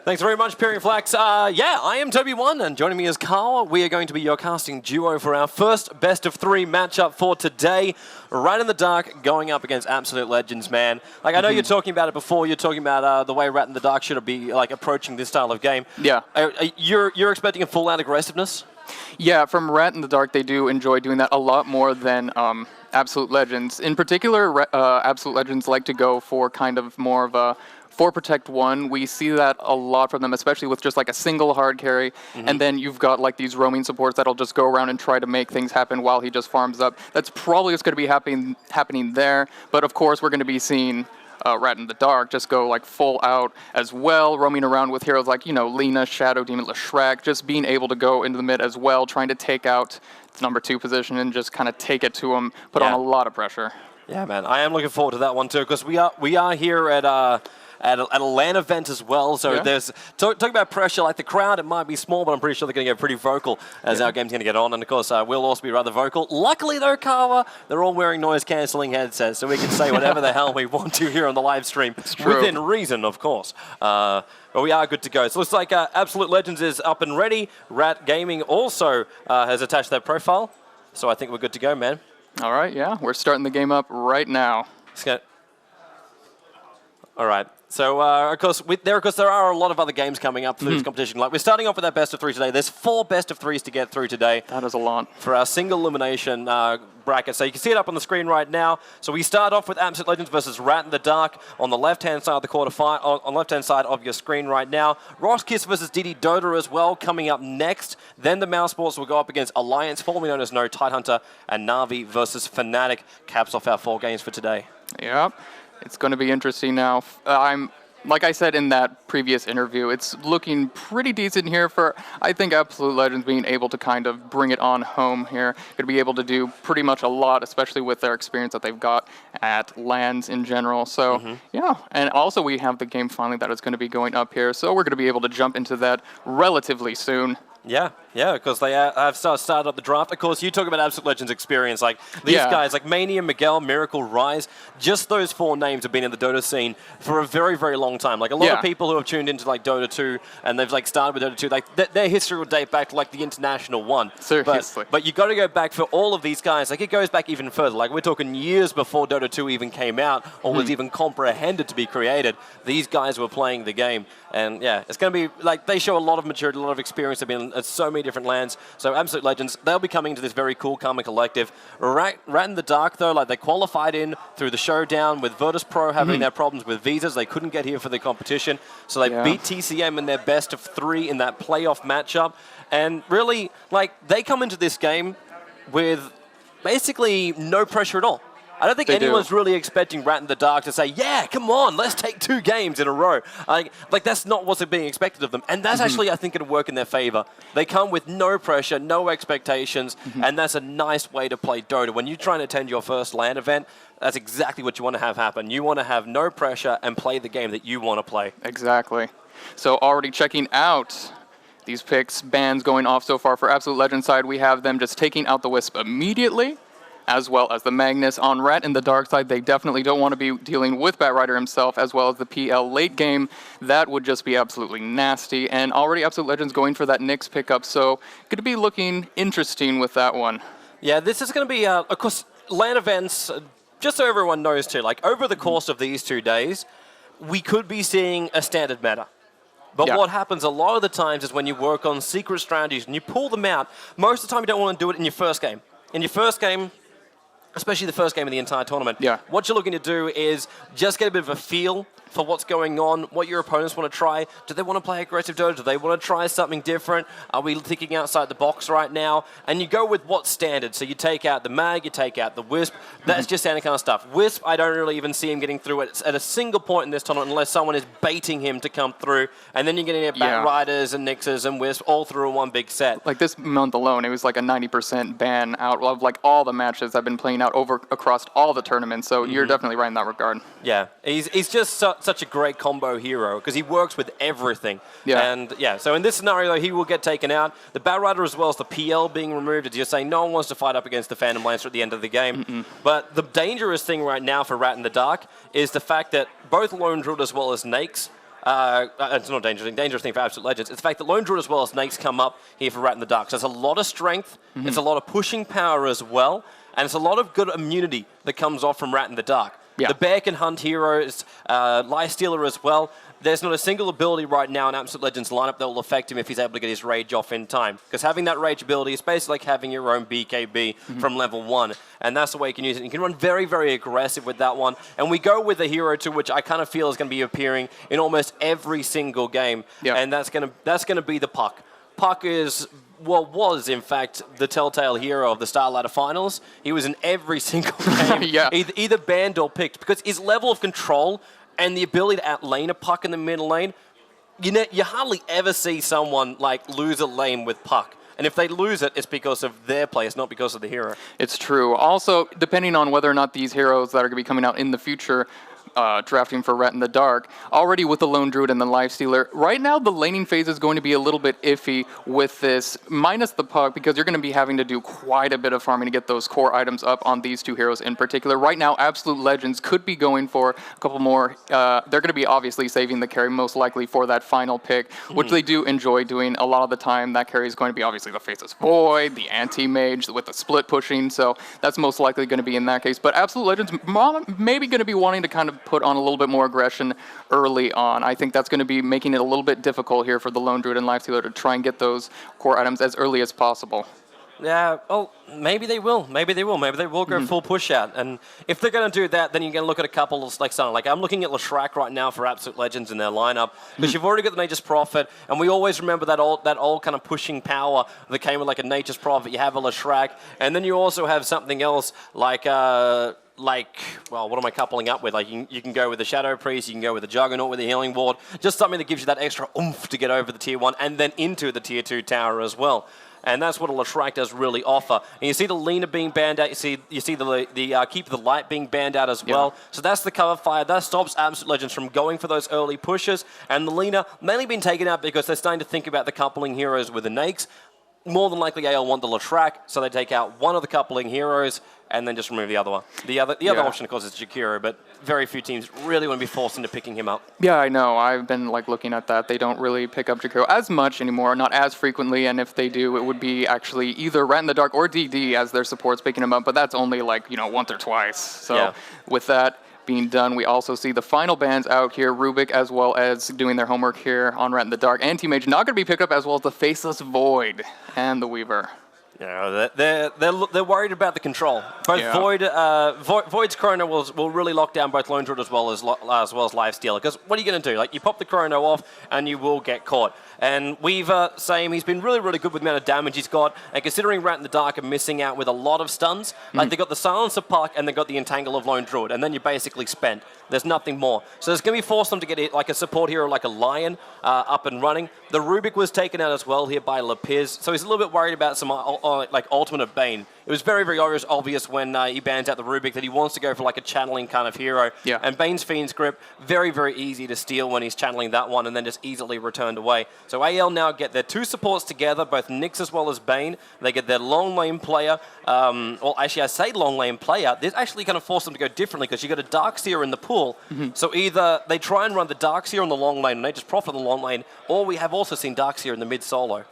Thanks very much, Perry Flax. Yeah, I am Toby1, and joining me is Carl. We are going to be your casting duo for our first best-of-3 matchup for today. Right in the Dark, going up against Absolute Legends, man. Like, I know you're talking about it before. You're talking about the way Rat in the Dark should be like approaching this style of game. Yeah. You're expecting a full-out aggressiveness? Yeah, from Rat in the Dark, they do enjoy doing that a lot more than Absolute Legends. In particular, Absolute Legends like to go for kind of more of a 4 protect 1. We see that a lot from them, especially with just like a single hard carry. And then you've got like these roaming supports that'll just go around and try to make things happen while he just farms up. That's probably what's going to be happening there. But of course, we're going to be seeing Rat in the Dark just go like full out as well, roaming around with heroes like, you know, Lina, Shadow Demon, Leshrac, just being able to go into the mid as well, trying to take out its number 2 position and just kind of take it to him, put on a lot of pressure. Yeah, man, I am looking forward to that one too, because we are here at a LAN event as well, so there's talking about pressure. Like the crowd, it might be small, but I'm pretty sure they're going to get pretty vocal as our game's going to get on. And of course, we'll also be rather vocal. Luckily, though, Kawa, they're all wearing noise-canceling headsets, so we can say whatever the hell we want to here on the live stream, within reason, of course. But we are good to go. So it looks like Absolute Legends is up and ready. Rat Gaming also has attached their profile, so I think we're good to go, man. All right, yeah, we're starting the game up right now. All right. So, of course, there are a lot of other games coming up through this competition. Like, we're starting off with our best of 3 today. There's 4 best of 3s to get through today. That is a lot. For our single elimination bracket. So you can see it up on the screen right now. So we start off with Absolute Legends versus Rat in the Dark on the left-hand side of the quarterfinal, on the left-hand side of your screen right now. rox.kis versus Dota as well coming up next. Then the Mouse Sports will go up against Alliance, formerly known as No Tidehunter, and Na'Vi versus Fnatic. Caps off our 4 games for today. Yep. It's going to be interesting now. Like I said in that previous interview, it's looking pretty decent here for, I think, Absolute Legends being able to kind of bring it on home here. Going to be able to do pretty much a lot, especially with their experience that they've got at LANs in general. So, yeah. And also we have the game finally that is going to be going up here, so we're going to be able to jump into that relatively soon. Yeah, because they have started up the draft. Of course, you talk about Absolute Legends experience. Like, these guys, like Mania, Miguel, Miracle, Rise, just those 4 names have been in the Dota scene for a very, very long time. Like, a lot of people who have tuned into, like, Dota 2, and they've, like, started with Dota 2, like, their history will date back to, like, the International 1. Seriously. But you got to go back for all of these guys. Like, it goes back even further. Like, we're talking years before Dota 2 even came out, or was even comprehended to be created. These guys were playing the game. And, yeah, it's going to be, like, they show a lot of maturity, a lot of experience. They've been at so many different lands. So Absolute Legends, they'll be coming to this very cool Karma Collective. Rat in the Dark, though, like, they qualified in through the showdown with Virtus Pro having their problems with visas. They couldn't get here for the competition. So they beat TCM in their best of 3 in that playoff matchup. And really, like, they come into this game with basically no pressure at all. I don't think anyone's really expecting Rat in the Dark to say, yeah, come on, let's take 2 games in a row. Like that's not what's being expected of them. And that's actually, I think, going to work in their favor. They come with no pressure, no expectations, and that's a nice way to play Dota. When you're trying to attend your first LAN event, that's exactly what you want to have happen. You want to have no pressure and play the game that you want to play. Exactly. So already checking out these picks, bans going off so far for Absolute Legends side, we have them just taking out the Wisp immediately, as well as the Magnus. On Rat in the Dark side, they definitely don't want to be dealing with Batrider himself, as well as the PL late game. That would just be absolutely nasty. And already Absolute Legends going for that Nyx pickup, so going to be looking interesting with that one. Yeah, this is going to be, of course, LAN events, just so everyone knows too, like over the course of these 2 days, we could be seeing a standard meta. But what happens a lot of the times is when you work on secret strategies and you pull them out, most of the time you don't want to do it in your first game. In your first game, especially the first game of the entire tournament, what you're looking to do is just get a bit of a feel for what's going on, what your opponents want to try. Do they want to play aggressive Dota? Do they want to try something different? Are we thinking outside the box right now? And you go with what's standard. So you take out the Mag, you take out the Wisp. That's just standard kind of stuff. Wisp, I don't really even see him getting through it at a single point in this tournament unless someone is baiting him to come through. And then you're getting Batriders and Nyxes and Wisp all through in one big set. Like this month alone, it was like a 90% ban out of like all the matches I've been playing out across all the tournaments. So you're definitely right in that regard. Yeah, he's just such a great combo hero because he works with everything. And so in this scenario, he will get taken out. The Batrider as well as the PL being removed, as you're saying, no one wants to fight up against the Phantom Lancer at the end of the game. But the dangerous thing right now for Rat in the Dark is the fact that both Lone Druid as well as Nyx it's not a dangerous thing for Absolute Legends. It's the fact that Lone Druid as well as Nate's come up here for Rat in the Dark. So there's a lot of strength, it's a lot of pushing power as well, and it's a lot of good immunity that comes off from Rat in the Dark. Yeah. The bear can hunt heroes, Lifestealer as well. There's not a single ability right now in Absolute Legends lineup that will affect him if he's able to get his rage off in time. Because having that rage ability is basically like having your own BKB from level 1. And that's the way you can use it. You can run very, very aggressive with that one. And we go with a hero too, which I kind of feel is going to be appearing in almost every single game. Yeah. And that's going to be the Puck. Puck is... was, in fact, the telltale hero of the Star Ladder Finals. He was in every single game, either banned or picked, because his level of control and the ability to outlane a Puck in the middle lane, you hardly ever see someone like lose a lane with Puck. And if they lose it, it's because of their play, it's not because of the hero. It's true. Also, depending on whether or not these heroes that are going to be coming out in the future drafting for Rat in the Dark, already with the Lone Druid and the Lifestealer. Right now, the laning phase is going to be a little bit iffy with this, minus the Puck, because you're going to be having to do quite a bit of farming to get those core items up on these two heroes in particular. Right now, Absolute Legends could be going for a couple more. They're going to be obviously saving the carry most likely for that final pick, which they do enjoy doing a lot of the time. That carry is going to be obviously the Faceless Void, the Anti-Mage with the split pushing, so that's most likely going to be in that case. But Absolute Legends maybe going to be wanting to kind of put on a little bit more aggression early on. I think that's going to be making it a little bit difficult here for the Lone Druid and Lifestealer to try and get those core items as early as possible. Yeah, well, maybe they will. Maybe they will. Maybe they will go full push out. And if they're going to do that, then you're going to look at a couple of, like I'm looking at Leshrac right now for Absolute Legends in their lineup, because you've already got the Nature's Prophet, and we always remember that old kind of pushing power that came with like a Nature's Prophet. You have a Leshrac, and then you also have something else like, well, what am I coupling up with? Like, you can go with the Shadow Priest, you can go with the Juggernaut with the Healing Ward, just something that gives you that extra oomph to get over the Tier 1 and then into the Tier 2 tower as well. And that's what a Leshrac does really offer. And you see the Lina being banned out. You see the Keep the Light being banned out as well. So that's the cover fire. That stops Absolute Legends from going for those early pushes. And the Lina mainly been taken out because they're starting to think about the coupling heroes with the Nakes. More than likely, AL want the Leshrac, so they take out one of the coupling heroes and then just remove the other one. The other option, of course, is Jakiro, but very few teams really want to be forced into picking him up. Yeah, I know. I've been looking at that. They don't really pick up Jakiro as much anymore, not as frequently, and if they do, it would be actually either Rat in the Dark or DD as their supports picking him up, but that's only once or twice. So with that being done, we also see the final bans out here, Rubik as well as doing their homework here on Rat in the Dark. Anti-Mage not going to be picked up, as well as the Faceless Void and the Weaver. Yeah, they're worried about the control. Both Void's Chrono will really lock down both Lone Druid as well as Lifestealer. Because what are you going to do? Like, you pop the Chrono off and you will get caught. And Weaver, same. He's been really, really good with the amount of damage he's got. And considering Rat in the Dark are missing out with a lot of stuns, like they got the Silencer Puck and they got the Entangle of Lone Druid, and then you're basically spent. There's nothing more. So it's going to be forced them to get it, like a support hero like a Lion up and running. The Rubik was taken out as well here by Lapiz, so he's a little bit worried about some like Ultimate of Bane. It was very, very obvious when he bans out the Rubik that he wants to go for like a channeling kind of hero. Yeah. And Bane's Fiend's Grip, very, very easy to steal when he's channeling that one and then just easily returned away. So AL now get their two supports together, both Nyx as well as Bane. They get their long lane player. Well, actually, I say long lane player. This actually kind of forced them to go differently because you got a Darkseer in the pool. So either they try and run the Darkseer on the long lane and they just profit on the long lane, or we have also seen Darkseer in the mid solo.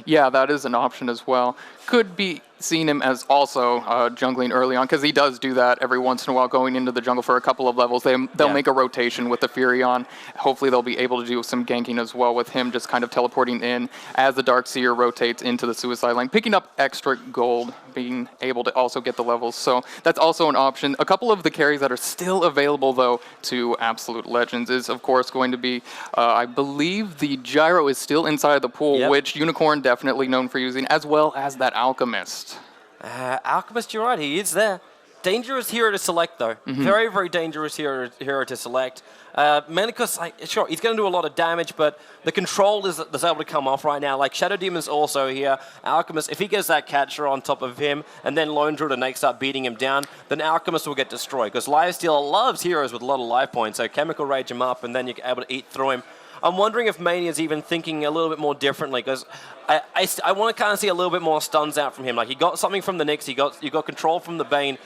Yeah, that is an option as well. Could be seen him as also jungling early on, because he does do that every once in a while, going into the jungle for a couple of levels. They'll make a rotation with the Furion. Hopefully they'll be able to do some ganking as well with him just kind of teleporting in as the Darkseer rotates into the Suicide Lane, picking up extra gold, being able to also get the levels. So that's also an option. A couple of the carries that are still available, though, to Absolute Legends is, of course, going to be, I believe the Gyro is still inside the pool, which Unicorn definitely known for using, as well as that Alchemist. Alchemist, you're right, he is there. Dangerous hero to select, though. Very, very dangerous hero to select. Manicus, sure, he's going to do a lot of damage, but the control is able to come off right now. Like, Shadow Demon's also here. Alchemist, if he gets that catcher on top of him, and then Lone Druid and Nate start beating him down, then Alchemist will get destroyed, because Lifestealer loves heroes with a lot of life points, so Chemical Rage him up, and then you're able to eat through him. I'm wondering if Mania's even thinking a little bit more differently, because I want to kind of see a little bit more stuns out from him. Like, he got something from the Nyx, you got control from the Bane.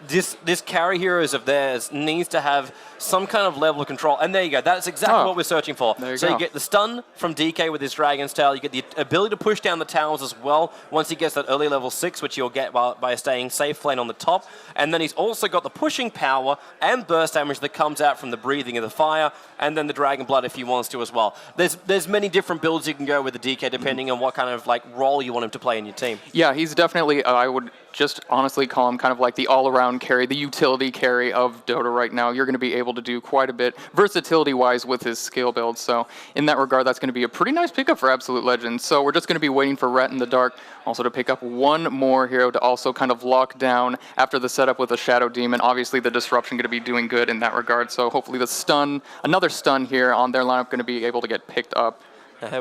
This carry heroes of theirs needs to have some kind of level of control. And there you go. That's exactly what we're searching for. You get the stun from DK with his Dragon's Tail. You get the ability to push down the towers as well once he gets that early level 6, which you'll get by staying safe lane on the top. And then he's also got the pushing power and burst damage that comes out from the breathing of the fire, and then the Dragon Blood if he wants to as well. There's many different builds you can go with the DK depending on what kind of like role you want him to play in your team. Yeah, he's definitely, I would just honestly call him kind of like the all-around carry, the utility carry of Dota right now. You're going to be able to do quite a bit versatility-wise with his skill build. So in that regard, that's going to be a pretty nice pickup for Absolute Legends. So we're just going to be waiting for Rat in the Dark also to pick up one more hero to also kind of lock down after the setup with a Shadow Demon. Obviously, the Disruption going to be doing good in that regard. So hopefully the stun, another stun here on their lineup going to be able to get picked up.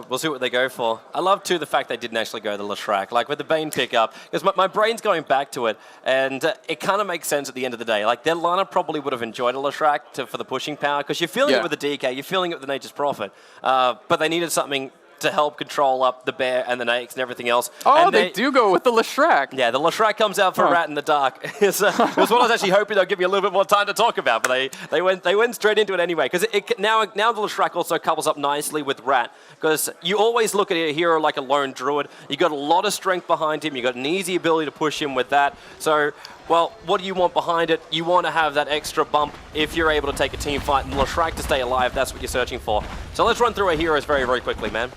We'll see what they go for. I love, too, the fact they didn't actually go the Leshrac. Like, with the Bane pickup, because my brain's going back to it, and it kind of makes sense at the end of the day. Like, their lineup probably would have enjoyed a Leshrac for the pushing power, because you're feeling it with the DK, you're feeling it with the Nature's Prophet. But they needed something to help control up the Bear and the Nakes and everything else. Oh, and they do go with the Leshrac. Yeah, the Leshrac comes out for Rat in the Dark. It was what I was actually hoping they'll give you a little bit more time to talk about, but they went straight into it anyway. Because now the Leshrac also couples up nicely with Rat, because you always look at a hero like a lone druid. You got a lot of strength behind him. You got an easy ability to push him with that. So, well, what do you want behind it? You want to have that extra bump if you're able to take a team fight, and Leshrac to stay alive. That's what you're searching for. So let's run through our heroes very, very quickly, man.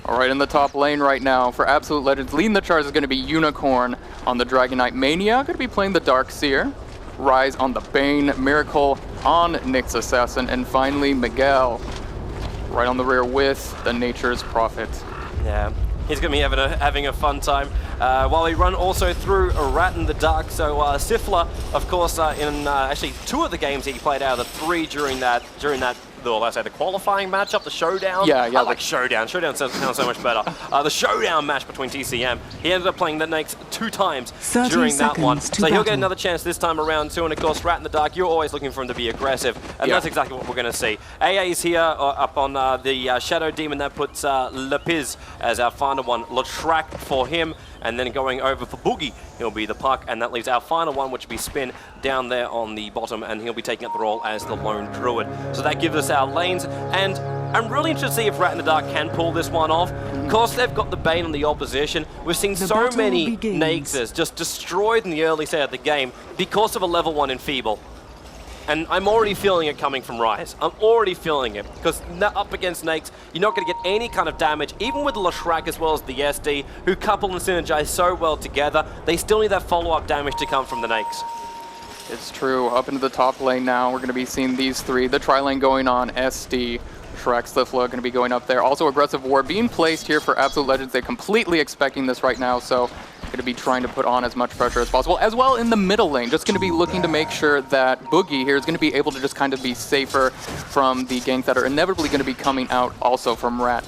All right, in the top lane right now for Absolute Legends, leading the charge is going to be Unicorn on the Dragon Knight. Mania going to be playing the Dark Seer. Rise on the Bane. Miracle on Nyx Assassin. And finally, Miguel right on the rear with the Nature's Prophet. Yeah, he's going to be having a fun time. While we run also through a Rat in the Dark. So Sifla, of course, in actually 2 of the games he played out of the 3 during that the qualifying matchup, the showdown. Yeah. I like showdown. Showdown sounds so much better. The showdown match between TCM. He ended up playing the Nakes 2 times during that one. So he'll get another chance this time around too. And of course, Rat in the Dark, you're always looking for him to be aggressive. And that's exactly what we're going to see. AA is here up on the Shadow Demon. That puts Lepiz as our final one. Leshrac for him. And then going over for Boogie, he'll be the Puck, and that leaves our final one, which will be Spin down there on the bottom, and he'll be taking up the role as the Lone Druid. So that gives us our lanes, and I'm really interested to see if Rat in the Dark can pull this one off. Of course, they've got the Bane on the opposition. We've seen so many Nakes just destroyed in the early set of the game because of a level 1 Enfeeble. And I'm already feeling it coming from Rise. I'm already feeling it, because up against Nakes, you're not going to get any kind of damage, even with the Leshrac as well as the SD, who couple and synergize so well together. They still need that follow-up damage to come from the Nakes. It's true. Up into the top lane now, we're going to be seeing these 3. The tri-lane going on, SD, Shrek, Sifla going to be going up there. Also, Aggressive War being placed here for Absolute Legends. They're completely expecting this right now, so going to be trying to put on as much pressure as possible. As well in the middle lane, just going to be looking to make sure that Boogie here is going to be able to just kind of be safer from the ganks that are inevitably going to be coming out also from Rat.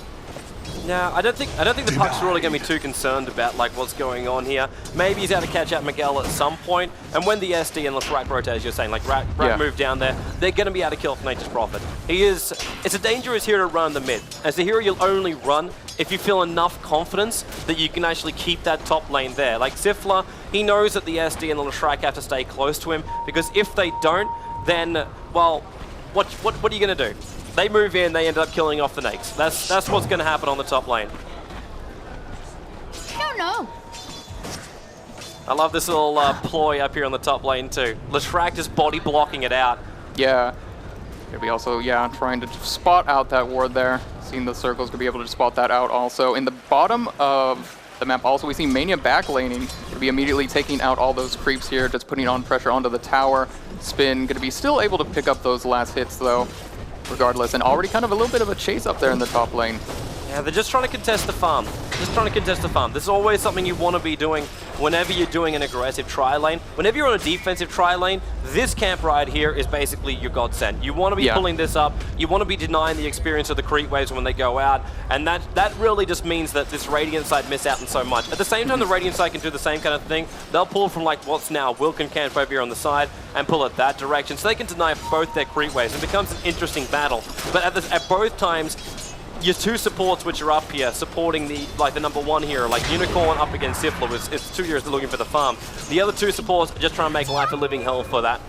Yeah, I don't think the Puck's really going to be too concerned about like what's going on here. Maybe he's able to catch out Miguel at some point, and when the SD and Leshrac rotate, as you're saying, like Rat move down there, they're going to be able to kill Nature's Prophet. It's a dangerous hero to run in the mid. As a hero, you'll only run if you feel enough confidence that you can actually keep that top lane there. Like Sifla, he knows that the SD and the Leshrac have to stay close to him, because if they don't, then, well, what are you going to do? They move in, they end up killing off the Nakes. That's what's going to happen on the top lane. No. I love this little ploy up here on the top lane too. Leshrac just body blocking it out. Yeah. Gonna be also, trying to spot out that ward there. Seeing the circles, gonna be able to spot that out also. In the bottom of the map also, we see Mania backlaning. Gonna be immediately taking out all those creeps here, just putting on pressure onto the tower. Spin, gonna be still able to pick up those last hits though, regardless. And already kind of a little bit of a chase up there in the top lane. Yeah, they're just trying to contest the farm. This is always something you want to be doing whenever you're doing an aggressive tri-lane. Whenever you're on a defensive tri-lane, this camp right here is basically your godsend. You want to be pulling this up. You want to be denying the experience of the creep waves when they go out. And that really just means that this Radiant side miss out on so much. At the same time, the Radiant side can do the same kind of thing. They'll pull from like what's now Wilkin camp over here on the side and pull it that direction. So they can deny both their creep waves. It becomes an interesting battle. But at both times, your two supports which are up here, supporting the number one hero, like Unicorn up against Sifla, it's 2 heroes looking for the farm. The other two supports are just trying to make life a living hell for that.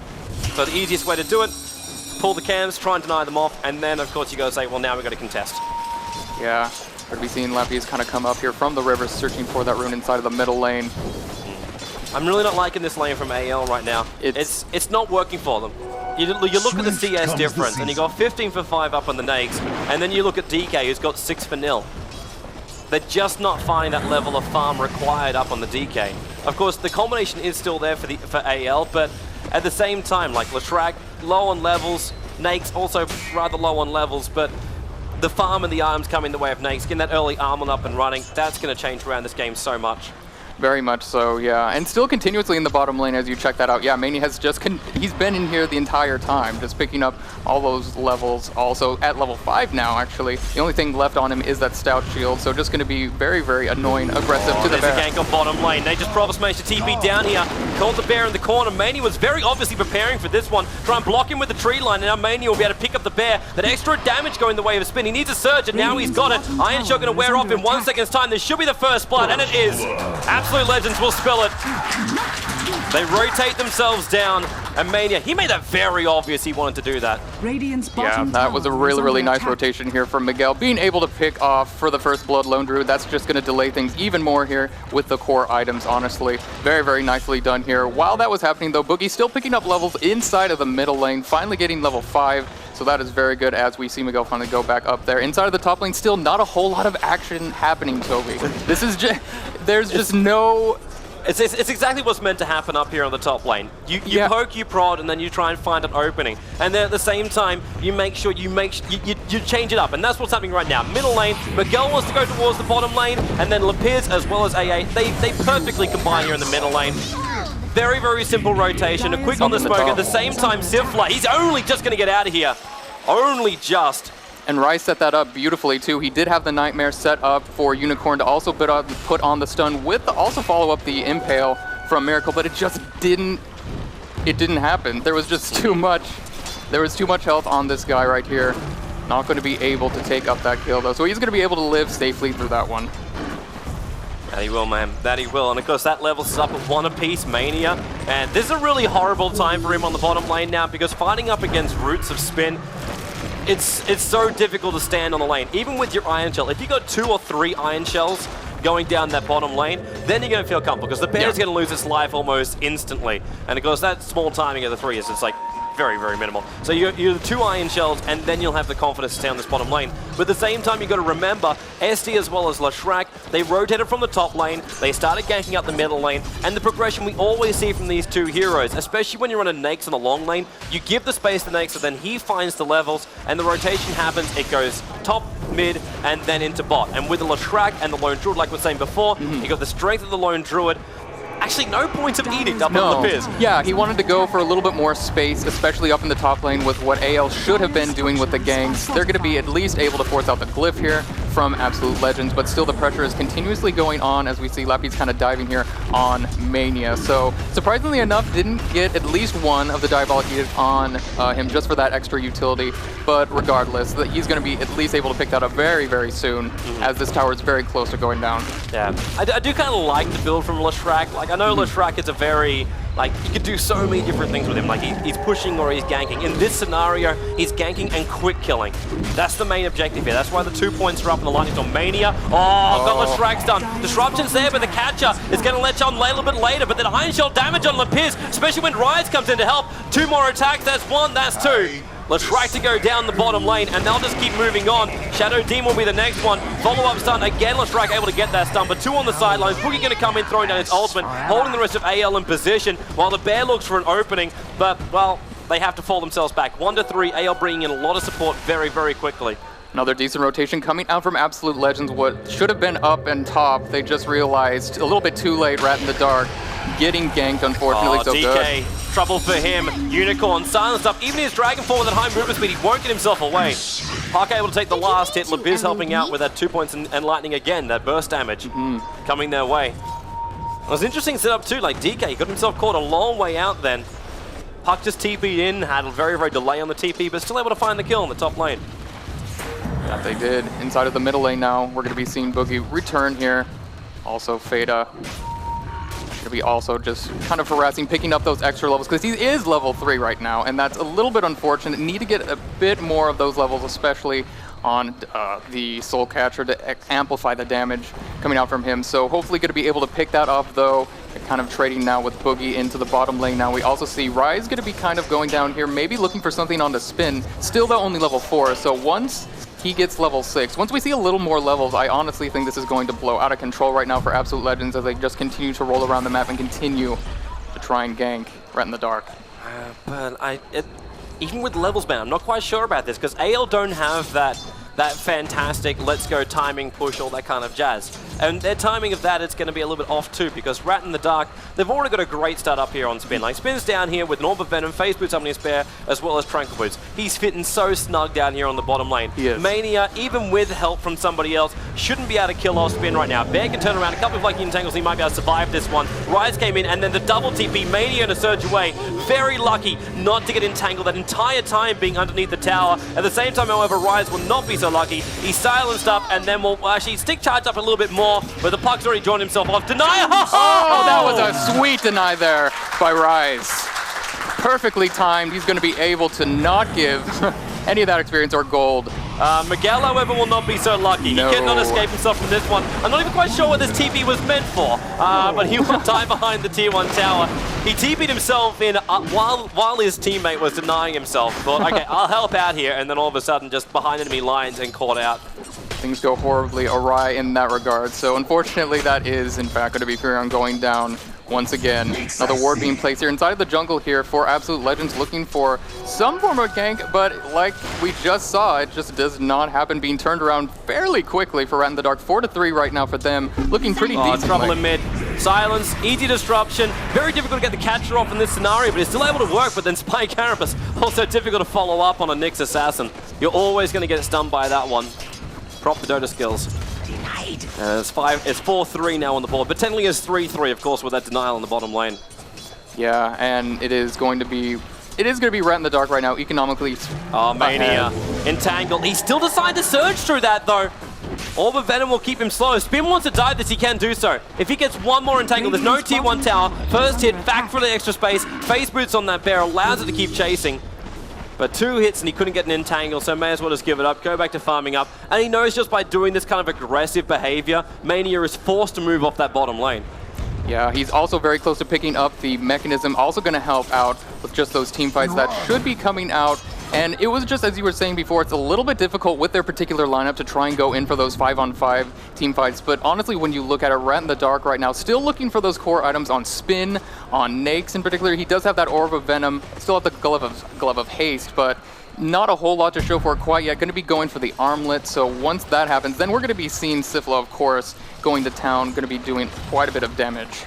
So the easiest way to do it, pull the cams, try and deny them off, and then of course you gotta say, well, now we've got to contest. Yeah, we're gonna be seeing Lappies kind of come up here from the river, searching for that rune inside of the middle lane. I'm really not liking this lane from AL right now. It's not working for them. You look at the CS difference, and you got 15 for 5 up on the Nakes, and then you look at DK, who's got 6 for 0. They're just not finding that level of farm required up on the DK. Of course, the combination is still there for AL, but at the same time, like Leshrac, low on levels, Nakes also rather low on levels, but the farm and the arms coming the way of Nakes, getting that early armor up and running, that's going to change around this game so much. Very much so, yeah. And still continuously in the bottom lane as you check that out. Yeah, Mania has just, he's been in here the entire time, just picking up all those levels. Also at level 5 now, actually. The only thing left on him is that stout shield, so just going to be very, very annoying, aggressive to the bear. There's a gank on bottom lane. They just Provost managed to TP down here. Called the bear in the corner. Mania was very obviously preparing for this one. Try and block him with the tree line, and now Mania will be able to pick up the bear. That extra damage going the way of spin. He needs a surge, and now he's got it. Iron Shot going to wear off in 1 second's time. This should be the first blood, and it is. Absolute Legends will spill it. They rotate themselves down, and Mania, he made that very obvious he wanted to do that. Yeah, that was a really, really nice rotation here from Miguel. Being able to pick off for the first blood Lone Druid, that's just going to delay things even more here with the core items, honestly. Very, very nicely done here. While that was happening, though, Boogie still picking up levels inside of the middle lane, finally getting level 5. So that is very good as we see Miguel finally go back up there. Inside of the top lane, still not a whole lot of action happening, Toby. This is just, there's just no... It's exactly what's meant to happen up here on the top lane. You poke, you prod, and then you try and find an opening. And then at the same time, you make sure you change it up. And that's what's happening right now. Middle lane, Miguel wants to go towards the bottom lane, and then Lapiz as well as AA, they perfectly combine here in the middle lane. Very, very simple rotation. A quick on the smoke. At the same time, Sifla, he's only just going to get out of here. Only just. And Rice set that up beautifully too. He did have the Nightmare set up for Unicorn to also put on the stun with also follow up the Impale from Miracle, but it just didn't happen. There was just too much. There was too much health on this guy right here. Not going to be able to take up that kill though. So he's going to be able to live safely through that one. That he will, man. That he will. And of course, that levels us up at 1 apiece, Mania. And this is a really horrible time for him on the bottom lane now, because fighting up against Roots of Spin, it's so difficult to stand on the lane. Even with your Iron Shell, if you got 2 or 3 Iron Shells going down that bottom lane, then you're going to feel comfortable, because the bear's going to lose its life almost instantly. And of course, that small timing of the 3 is just like very, very minimal. So you're 2 Iron Shells, and then you'll have the confidence to stay on this bottom lane. But at the same time, you've got to remember, SD as well as Leshrac, they rotated from the top lane, they started ganking up the middle lane, and the progression we always see from these 2 heroes, especially when you're on a Nakes on the long lane, you give the space to Nakes, so then he finds the levels, and the rotation happens, it goes top, mid, and then into bot. And with the Leshrac and the Lone Druid, like we were saying before, you got the strength of the Lone Druid. Actually, no points of Edict up on the Piz. Yeah, he wanted to go for a little bit more space, especially up in the top lane with what AL should have been doing with the ganks. They're going to be at least able to force out the glyph here from Absolute Legends, but still the pressure is continuously going on as we see Lappi's kind of diving here on Mania. So, surprisingly enough, didn't get at least one of the Diabolic Edict on him just for that extra utility, but regardless, he's going to be at least able to pick that up very, very soon as this tower is very close to going down. Yeah, I do kind of like the build from Leshrac. Like, I know Leshrac is a very, like, you could do so many different things with him. Like, he's pushing or he's ganking. In this scenario, he's ganking and quick killing. That's the main objective here. That's why the 2 points are up in the lightning on Mania. Got Leshrac's done. Disruption's there, but the catcher is going to let you on a little bit later. But then Iron Shell damage on Lapiz, especially when Rise comes in to help. 2 more attacks, that's 1, that's 2. Leshrac to go down the bottom lane, and they'll just keep moving on. Shadow Demon will be the next one. Follow-up stun. Again, Leshrac able to get that stun, but 2 on the sidelines. Boogie going to come in, throwing down his ultimate, holding the rest of AL in position, while the bear looks for an opening. But, well, they have to fall themselves back. 1 to 3, AL bringing in a lot of support very, very quickly. Another decent rotation coming out from Absolute Legends. What should have been up and top, they just realized a little bit too late, Rat in the dark. Getting ganked, unfortunately, so DK, good. Trouble for him. Unicorn silenced up. Even his Dragon Form with that high movement speed, he won't get himself away. Park able to take the last hit. Labiz helping out with that 2 points and lightning again, that burst damage coming their way. It was an interesting setup too, like DK got himself caught a long way out then. Puck just TP'd in, had a very, very delay on the TP, but still able to find the kill in the top lane. That they did. Inside of the middle lane now, we're going to be seeing Boogie return here. Also Fada. Going to be also just kind of harassing, picking up those extra levels, because he is level 3 right now, and that's a little bit unfortunate. Need to get a bit more of those levels, especially on the Soul Catcher to amplify the damage coming out from him. So hopefully going to be able to pick that up, though. Kind of trading now with Boogie into the bottom lane now. We also see Rise going to be kind of going down here, maybe looking for something on the spin. Still, though, only level 4. So once he gets level 6, once we see a little more levels, I honestly think this is going to blow out of control right now for Absolute Legends as they just continue to roll around the map and continue to try and gank Rat in the Dark. But even with levels, man, I'm not quite sure about this, because AL don't have that fantastic let's go timing, push, all that kind of jazz. And their timing of that, it's going to be a little bit off too, because Rat in the Dark, they've already got a great start up here on Spin. Like, Spin's down here with an Orb of Venom, Phase Boots up in his spare, as well as Tranquil Boots. He's fitting so snug down here on the bottom lane. Mania, even with help from somebody else, shouldn't be able to kill off Spin right now. Bear can turn around, a couple of lucky entangles, he might be able to survive this one. Rise came in, and then the double TP, Mania in a surge away. Very lucky not to get entangled that entire time being underneath the tower. At the same time, however, Rise will not be so lucky. He's silenced up, and then will actually stick charge up a little bit more, but the puck's already joined himself off. Deny! Oh, that was a sweet deny there by Rise. Perfectly timed. He's going to be able to not give any of that experience or gold. Miguel, however, will not be so lucky. No. He cannot escape himself from this one. I'm not even quite sure what this TP was meant for, but he will die behind the tier 1 tower. He TP'd himself in while his teammate was denying himself. Thought, okay, I'll help out here, and then all of a sudden just behind enemy lines and caught out. Things go horribly awry in that regard. So unfortunately, that is in fact going to be Furion going down once again. Another ward being placed here inside of the jungle here for Absolute Legends, looking for some form of gank, but like we just saw, it just does not happen, being turned around fairly quickly for Rat in the Dark. 4-3 right now for them, looking pretty decent. Trouble in mid. Silence, easy disruption. Very difficult to get the catcher off in this scenario, but he's still able to work. But then Spy Carapace, also difficult to follow up on a Nyx Assassin. You're always going to get stunned by that one. Prop the Dota skills. Denied. It's 4-3 now on the board, but technically it's 3-3, of course, with that denial on the bottom lane. Yeah, and it is going to be Rat in the Dark right now, economically. Oh, Mania. Entangle. He still decided to surge through that, though. Orb of Venom will keep him slow. If Spin wants to dive this, he can do so. If he gets one more entangle, there's no tier 1 tower. First hit, back for the extra space. Phase Boots on that bear allows it to keep chasing. But 2 hits and he couldn't get an entangle, so may as well just give it up, go back to farming up. And he knows just by doing this kind of aggressive behavior, Mania is forced to move off that bottom lane. Yeah, he's also very close to picking up the mechanism, also going to help out with just those team fights that should be coming out. And it was just, as you were saying before, it's a little bit difficult with their particular lineup to try and go in for those 5-on-5 team fights. But honestly, when you look at it, Rat in the Dark right now, still looking for those core items on Spin, on Nyx in particular. He does have that Orb of Venom, still have the Glove of Haste, but not a whole lot to show for it quite yet. Going to be going for the Armlet, so once that happens, then we're going to be seeing Syphila, of course, going to town, going to be doing quite a bit of damage.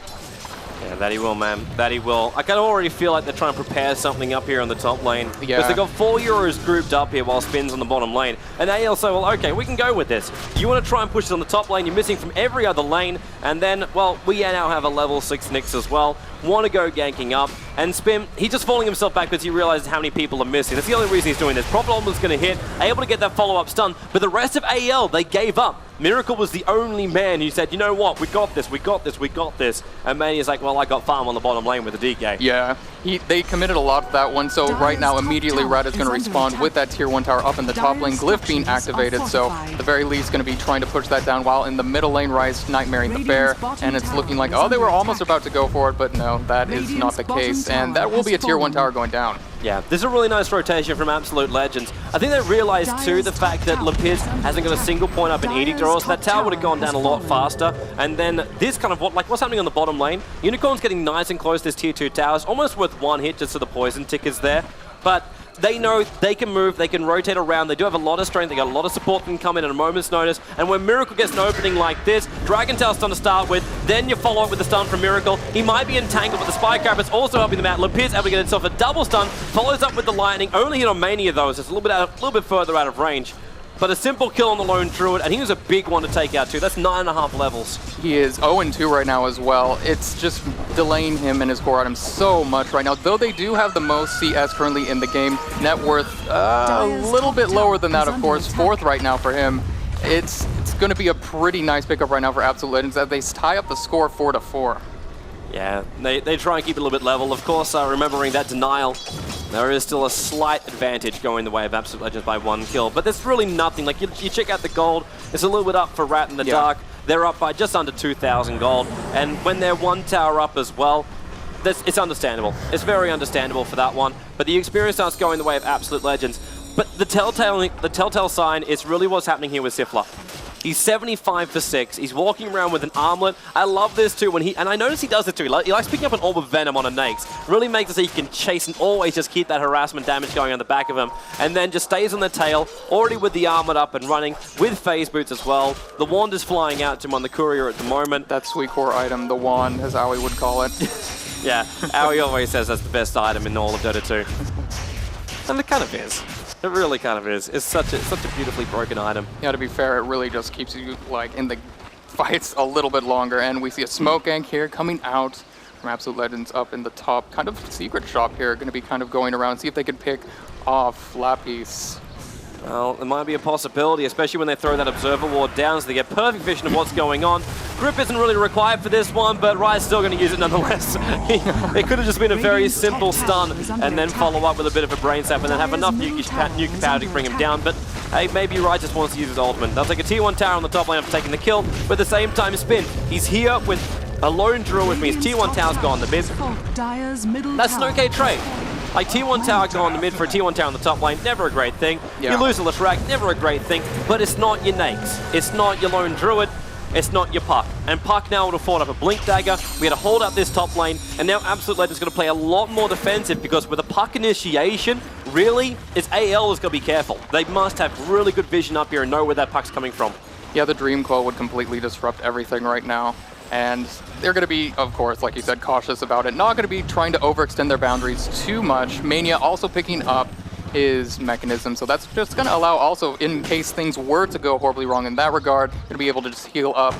Yeah, that he will, man. That he will. I can already feel like they're trying to prepare something up here on the top lane. Yeah. Because they've got 4 Euros grouped up here while Spin's on the bottom lane. And AL say, well, okay, we can go with this. You want to try and push it on the top lane, you're missing from every other lane. And then, well, we now have a level 6 Nyx as well. Want to go ganking up. And Spin, he's just falling himself back because he realizes how many people are missing. That's the only reason he's doing this. Prophet Almost going to hit, able to get that follow-up stun. But the rest of AL, they gave up. Miracle was the only man who said, you know what, we got this, we got this, we got this. And Mania's like, well, I got farm on the bottom lane with the DK. Yeah, they committed a lot to that one, so right now, immediately, Rat is going to respond with that tier 1 tower up in the top lane, Glyph being activated, so at the very least, going to be trying to push that down, while in the middle lane, Rise nightmaring the bear, and it's looking like, oh, they were almost about to go for it, but no, that is not the case, and that will be a tier 1 tower going down. Yeah, this is a really nice rotation from Absolute Legends. I think they realized too the fact that Lepiz hasn't got a single point up in Edict, or else that tower would have gone down a lot faster. And then this kind of what's happening on the bottom lane. Unicorn's getting nice and close to this tier 2 towers, almost worth 1 hit just so the poison tick is there. But they know they can move, they can rotate around, they do have a lot of strength, they got a lot of support that can come in at a moment's notice, and when Miracle gets an opening like this, Dragon Tail stun to start with, then you follow up with the stun from Miracle. He might be entangled, but the Spy Carapace also helping them out. Lepiz able to get himself a double stun, follows up with the lightning, only hit on Mania though, so it's a little bit further out of range. But a simple kill on the lone druid, and he was a big one to take out too. That's 9.5 levels. He is 0-2 right now as well. It's just delaying him and his core items so much right now. Though they do have the most CS currently in the game, net worth a little bit lower than that, of course. 4th right now for him. It's going to be a pretty nice pickup right now for Absolute Legends as they tie up the score 4-4. Yeah, they try and keep it a little bit level. Of course, remembering that denial, there is still a slight advantage going the way of Absolute Legends by 1 kill. But there's really nothing. Like, you check out the gold, it's a little bit up for Rat in the Dark. They're up by just under 2,000 gold. And when they're 1 tower up as well, it's understandable. It's very understandable for that one. But the experience starts going the way of Absolute Legends. But the telltale sign is really what's happening here with Sifla. He's 75 for 6. He's walking around with an armlet. I love this too, and I notice he does it too. He likes picking up an orb of venom on a Nax. Really makes it so he can chase and always just keep that harassment damage going on the back of him. And then just stays on the tail, already with the armlet up and running, with phase boots as well. The wand is flying out to him on the courier at the moment. That sweet core item, the wand, as Aoi would call it. Yeah, Aoi always says that's the best item in all of Dota 2. And it kind of is. It really kind of is. It's such a beautifully broken item. Yeah, to be fair, it really just keeps you like in the fights a little bit longer. And we see a smoke gank here coming out from Absolute Legends up in the top. Kind of secret shop here. Going to be kind of going around, see if they can pick off Lapis. Well, it might be a possibility, especially when they throw that Observer Ward down so they get perfect vision of what's going on. Grip isn't really required for this one, but Riot's still going to use it nonetheless. It could have just been a very simple stun and then follow up with a bit of a brain sap and then have enough nuke power to bring him down. But hey, maybe Riot just wants to use his ultimate. They'll take a tier 1 tower on the top lane after taking the kill, but at the same time Spin. He's here with a lone druid, which means tier 1 tower's gone the mid. That's an okay trade. Like, tier 1 tower gone the mid for a tier 1 tower on the top lane, never a great thing. Yeah. You lose a Leshrac, never a great thing, but it's not your Nax. It's not your lone druid. It's not your Puck. And Puck now would have fought up a Blink Dagger. We had to hold up this top lane, and now Absolute Legends going to play a lot more defensive because with a Puck initiation, really, it's AL is going to be careful. They must have really good vision up here and know where that Puck's coming from. Yeah, the Dream Coil would completely disrupt everything right now. And they're going to be, of course, like you said, cautious about it. Not going to be trying to overextend their boundaries too much. Mania also picking up his mechanism, so that's just going to allow also, in case things were to go horribly wrong in that regard, going to be able to just heal up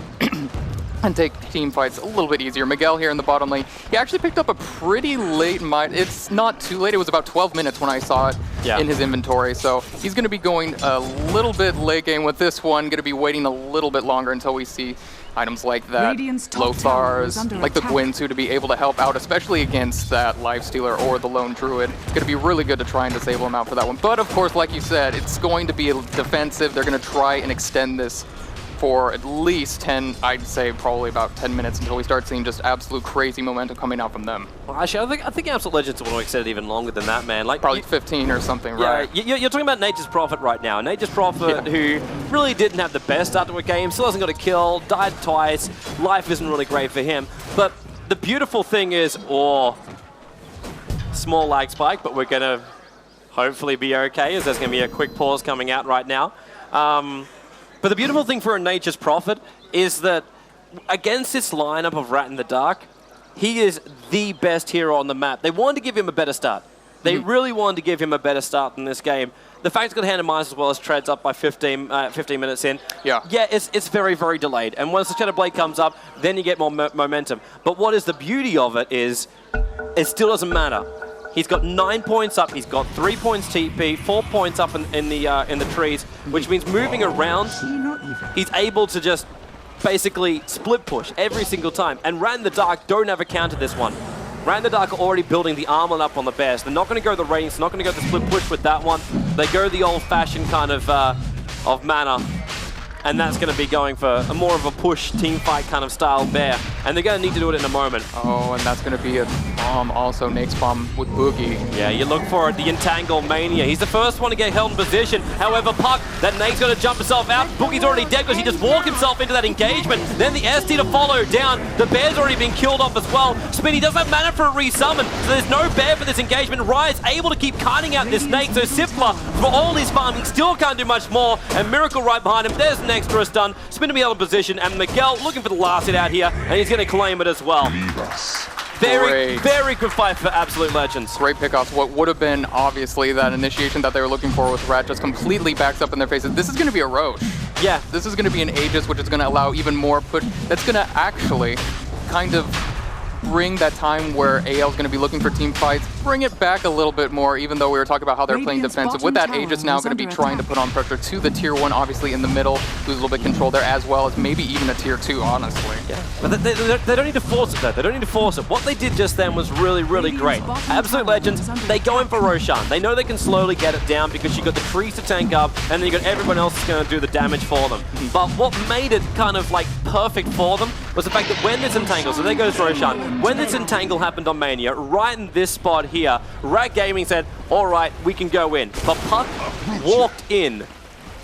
and take team fights a little bit easier. Miguel here in the bottom lane, he actually picked up a pretty late it's not too late, it was about 12 minutes when I saw it in his inventory, so he's going to be going a little bit late game with this one, going to be waiting a little bit longer until we see items like that, Lothars, like the Gwynsu to be able to help out, especially against that Lifestealer or the Lone Druid. Going to be really good to try and disable him out for that one. But of course, like you said, it's going to be defensive. They're going to try and extend this for at least 10, I'd say probably about 10 minutes until we start seeing just absolute crazy momentum coming out from them. Well, actually, I think Absolute Legends will extend it even longer than that, man. Like probably 15 or something, right? Yeah, you're talking about Nature's Prophet right now. Nature's Prophet, who really didn't have the best start to a game, still hasn't got a kill, died twice, life isn't really great for him. But the beautiful thing is, small lag spike, but we're going to hopefully be okay, as there's going to be a quick pause coming out right now. But the beautiful thing for a Nature's Prophet is that against this lineup of Rat in the Dark, he is the best hero on the map. They wanted to give him a better start. They really wanted to give him a better start in this game. The fact he's got hand in mind as well as treads up by 15 minutes in. Yeah, it's very, very delayed. And once the Shadow Blade comes up, then you get more momentum. But what is the beauty of it is it still doesn't matter. He's got 9 points up, he's got 3 points TP, 4 points up in the trees, which means moving around, he's able to just basically split push every single time. And Rat in the Dark don't have a counter this one. Rat in the Dark are already building the armor up on the bears. They're not going to go the radiance, they're not going to go the split push with that one. They go the old-fashioned kind of mana. And that's going to be going for a more of a push team fight kind of style bear. And they're going to need to do it in a moment. Oh, and that's going to be a bomb also, Nake's bomb with Boogie. Yeah, you look for it, the Entangle Mania. He's the first one to get held in position. However, Puck, that Nake's going to jump himself out. Boogie's already dead because he just walked himself into that engagement. Then the ST to follow down. The bear's already been killed off as well. Spinny doesn't have mana for a resummon, so there's no bear for this engagement. Riot's able to keep cutting out this Nake, so Sifla, for all his farming, still can't do much more. And Miracle right behind him. There's an extra stun. Spin to be out of position, and Miguel looking for the last hit out here, and he's going to claim it as well. Very good fight for Absolute Legends. Great pickoffs. What would have been obviously that initiation that they were looking for with Rat just completely backs up in their faces. This is going to be a Roche. Yeah. This is going to be an Aegis, which is going to allow even more push. That's going to actually kind of bring that time where AL is going to be looking for team fights, bring it back a little bit more, even though we were talking about how they're playing defensive. With that, Aegis now going to be trying to put on pressure to the tier 1, obviously in the middle, lose a little bit of control there, as well as maybe even a tier 2, honestly. Yeah, but they don't need to force it though. They don't need to force it. What they did just then was really, really great. Absolute Legends, they go in for Roshan. They know they can slowly get it down because you got the trees to tank up, and then you got everyone else that's going to do the damage for them. But what made it kind of like perfect for them was the fact that when this entangle, so there goes Roshan, when this entangle happened on Mania, right in this spot here, Rat Gaming said, all right, we can go in. But Puck walked in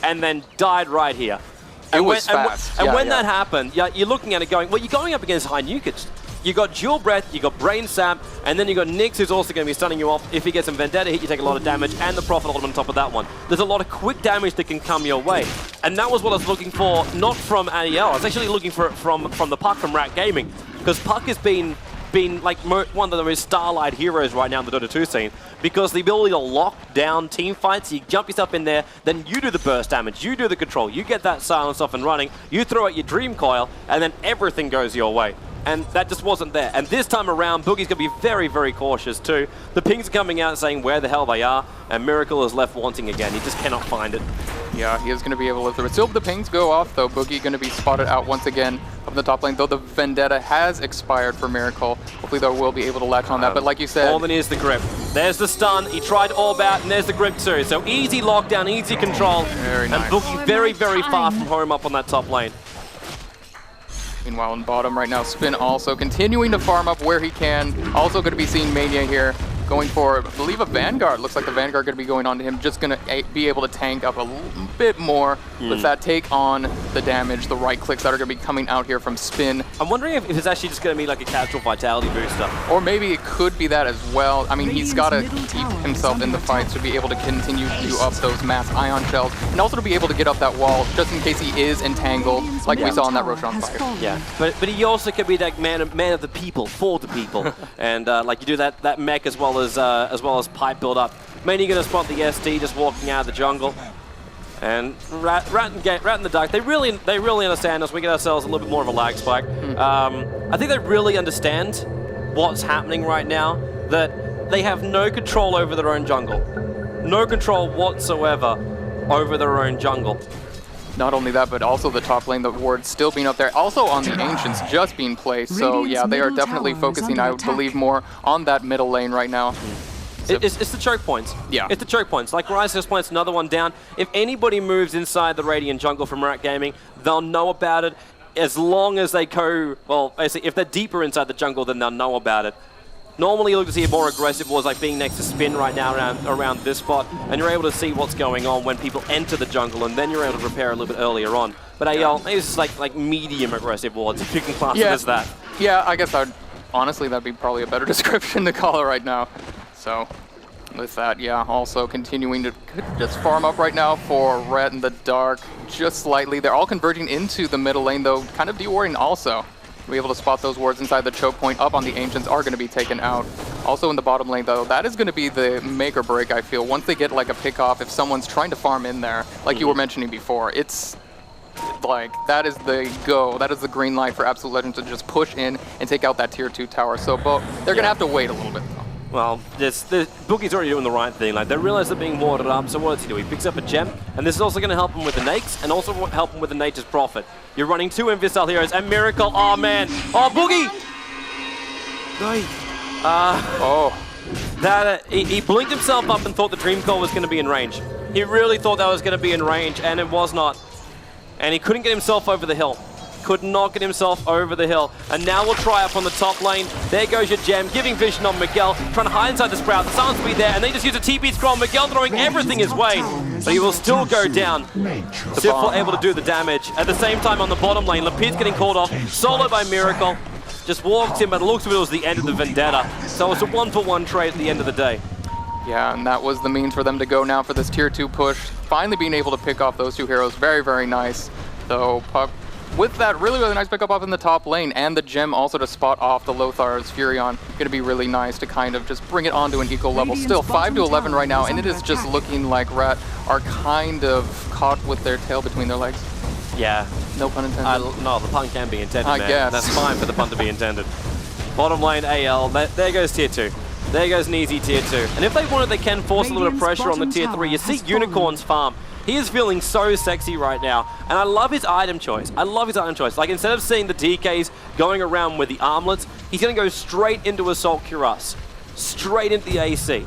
and then died right here. It was fast. And when that happened, you're looking at it going, well, you're going up against high nukage. You got Dual Breath, you got Brain Sap, and then you got Nyx, who's also going to be stunning you off. If he gets some Vendetta hit, you take a lot of damage, and the Prophet Ultimate on top of that one. There's a lot of quick damage that can come your way. And that was what I was looking for, not from AEL. I was actually looking for it from the Puck from Rat Gaming. Because Puck has been like one of the most starlight heroes right now in the Dota 2 scene, because the ability to lock down team fights, you jump yourself in there, then you do the burst damage, you do the control, you get that silence off and running, you throw out your Dream Coil, and then everything goes your way. And that just wasn't there. And this time around, Boogie's going to be very, very cautious too. The pings are coming out saying where the hell they are, and Miracle is left wanting again. He just cannot find it. Yeah, he is going to be able to live through it. Still, the pings go off though. Boogie going to be spotted out once again from the top lane, though the Vendetta has expired for Miracle. Hopefully they will be able to latch on that, but like you said... All that is the grip. There's the stun, he tried Orb out, and there's the grip too. So easy lockdown, easy control. Very nice. And Boogie very, very far from home up on that top lane. Meanwhile, in bottom right now, Spin also continuing to farm up where he can. Also going to be seeing Mania here, going for, I believe, a Vanguard. Looks like the Vanguard going to be going on to him, just going to be able to tank up a little bit more with that take on the damage, the right clicks that are going to be coming out here from Spin. I'm wondering if it's actually just going to be like a casual vitality booster. Or maybe it could be that as well. I mean, he's got to keep himself in the fights to be able to continue to do up those mass ion shells, and also to be able to get up that wall just in case he is entangled, like we saw in that Roshan fight. Yeah, but he also could be that man of the people, for the people, and like you do that mech as well as pipe build up. Mainly going to spot the SD just walking out of the jungle. And Rat and the Duck, they really understand us. We get ourselves a little bit more of a lag spike. I think they really understand what's happening right now, that they have no control over their own jungle. No control whatsoever over their own jungle. Not only that, but also the top lane, the ward still being up there. Also on the Ancients just being placed. So yeah, they are definitely focusing, I would believe, more on that middle lane right now. It's the choke points. Yeah. It's the choke points. Like Rise just points another one down. If anybody moves inside the Radiant jungle from Rat Gaming, they'll know about it as long as they go, well, basically, if they're deeper inside the jungle, then they'll know about it. Normally you look to see a more aggressive wars like being next to Spin right now around this spot, and you're able to see what's going on when people enter the jungle, and then you're able to prepare a little bit earlier on. But AL, maybe it's just like medium aggressive wards, if you can class it as that. Yeah, I guess honestly, that'd be probably a better description to call it right now. So, with that, yeah, also continuing to just farm up right now for Red in the Dark, just slightly. They're all converging into the middle lane, though, kind of de-warding also. To be able to spot those wards inside the choke point up on the Ancients are going to be taken out. Also in the bottom lane, though, that is going to be the make or break, I feel. Once they get like a pick off, if someone's trying to farm in there, like you were mentioning before, it's like, that is the go. That is the green light for Absolute Legends to just push in and take out that tier 2 tower. So they're going to have to wait a little bit, though. Well, Boogie's already doing the right thing. Like, they realize they're being warded up, so what does he do? He picks up a gem, and this is also going to help him with the Nakes, and also help him with the Nature's Prophet. You're running 2 Invis-style heroes, and Miracle, oh man! Oh, Boogie! He blinked himself up and thought the Dream Call was going to be in range. He really thought that was going to be in range, and it was not. And he couldn't get himself over the hill. Could not get himself over the hill. And now we'll try up on the top lane. There goes your gem, giving vision on Miguel, trying to hide inside the Sprout. The silence will be there, and they just use a TP scroll. Miguel throwing everything his way, but he will still go down. Still able to do the damage. At the same time on the bottom lane, Lapid's getting called off, soloed by Miracle. Just walked in, but it looks like it was the end of the Vendetta. So it's a 1-for-1 trade at the end of the day. Yeah, and that was the means for them to go now for this tier 2 push. Finally being able to pick off those 2 heroes. Very, very nice. Though Puck with that really nice pickup off in the top lane, and the gem also to spot off the Lothar's Furion. Going to be really nice to kind of just bring it onto an equal level. Still 5-11 right now, and it is just looking like Rat are kind of caught with their tail between their legs. Yeah. No pun intended. No, the pun can be intended, I man. guess. That's fine for the pun to be intended. Bottom lane, AL. There goes tier 2. There goes an easy tier 2. And if they want it, they can force a little bit of pressure on the tier 3. You see Unicorn's farm. He is feeling so sexy right now. And I love his item choice. I love his item choice. Like, instead of seeing the DKs going around with the armlets, he's going to go straight into Assault Cuirass. Straight into the AC.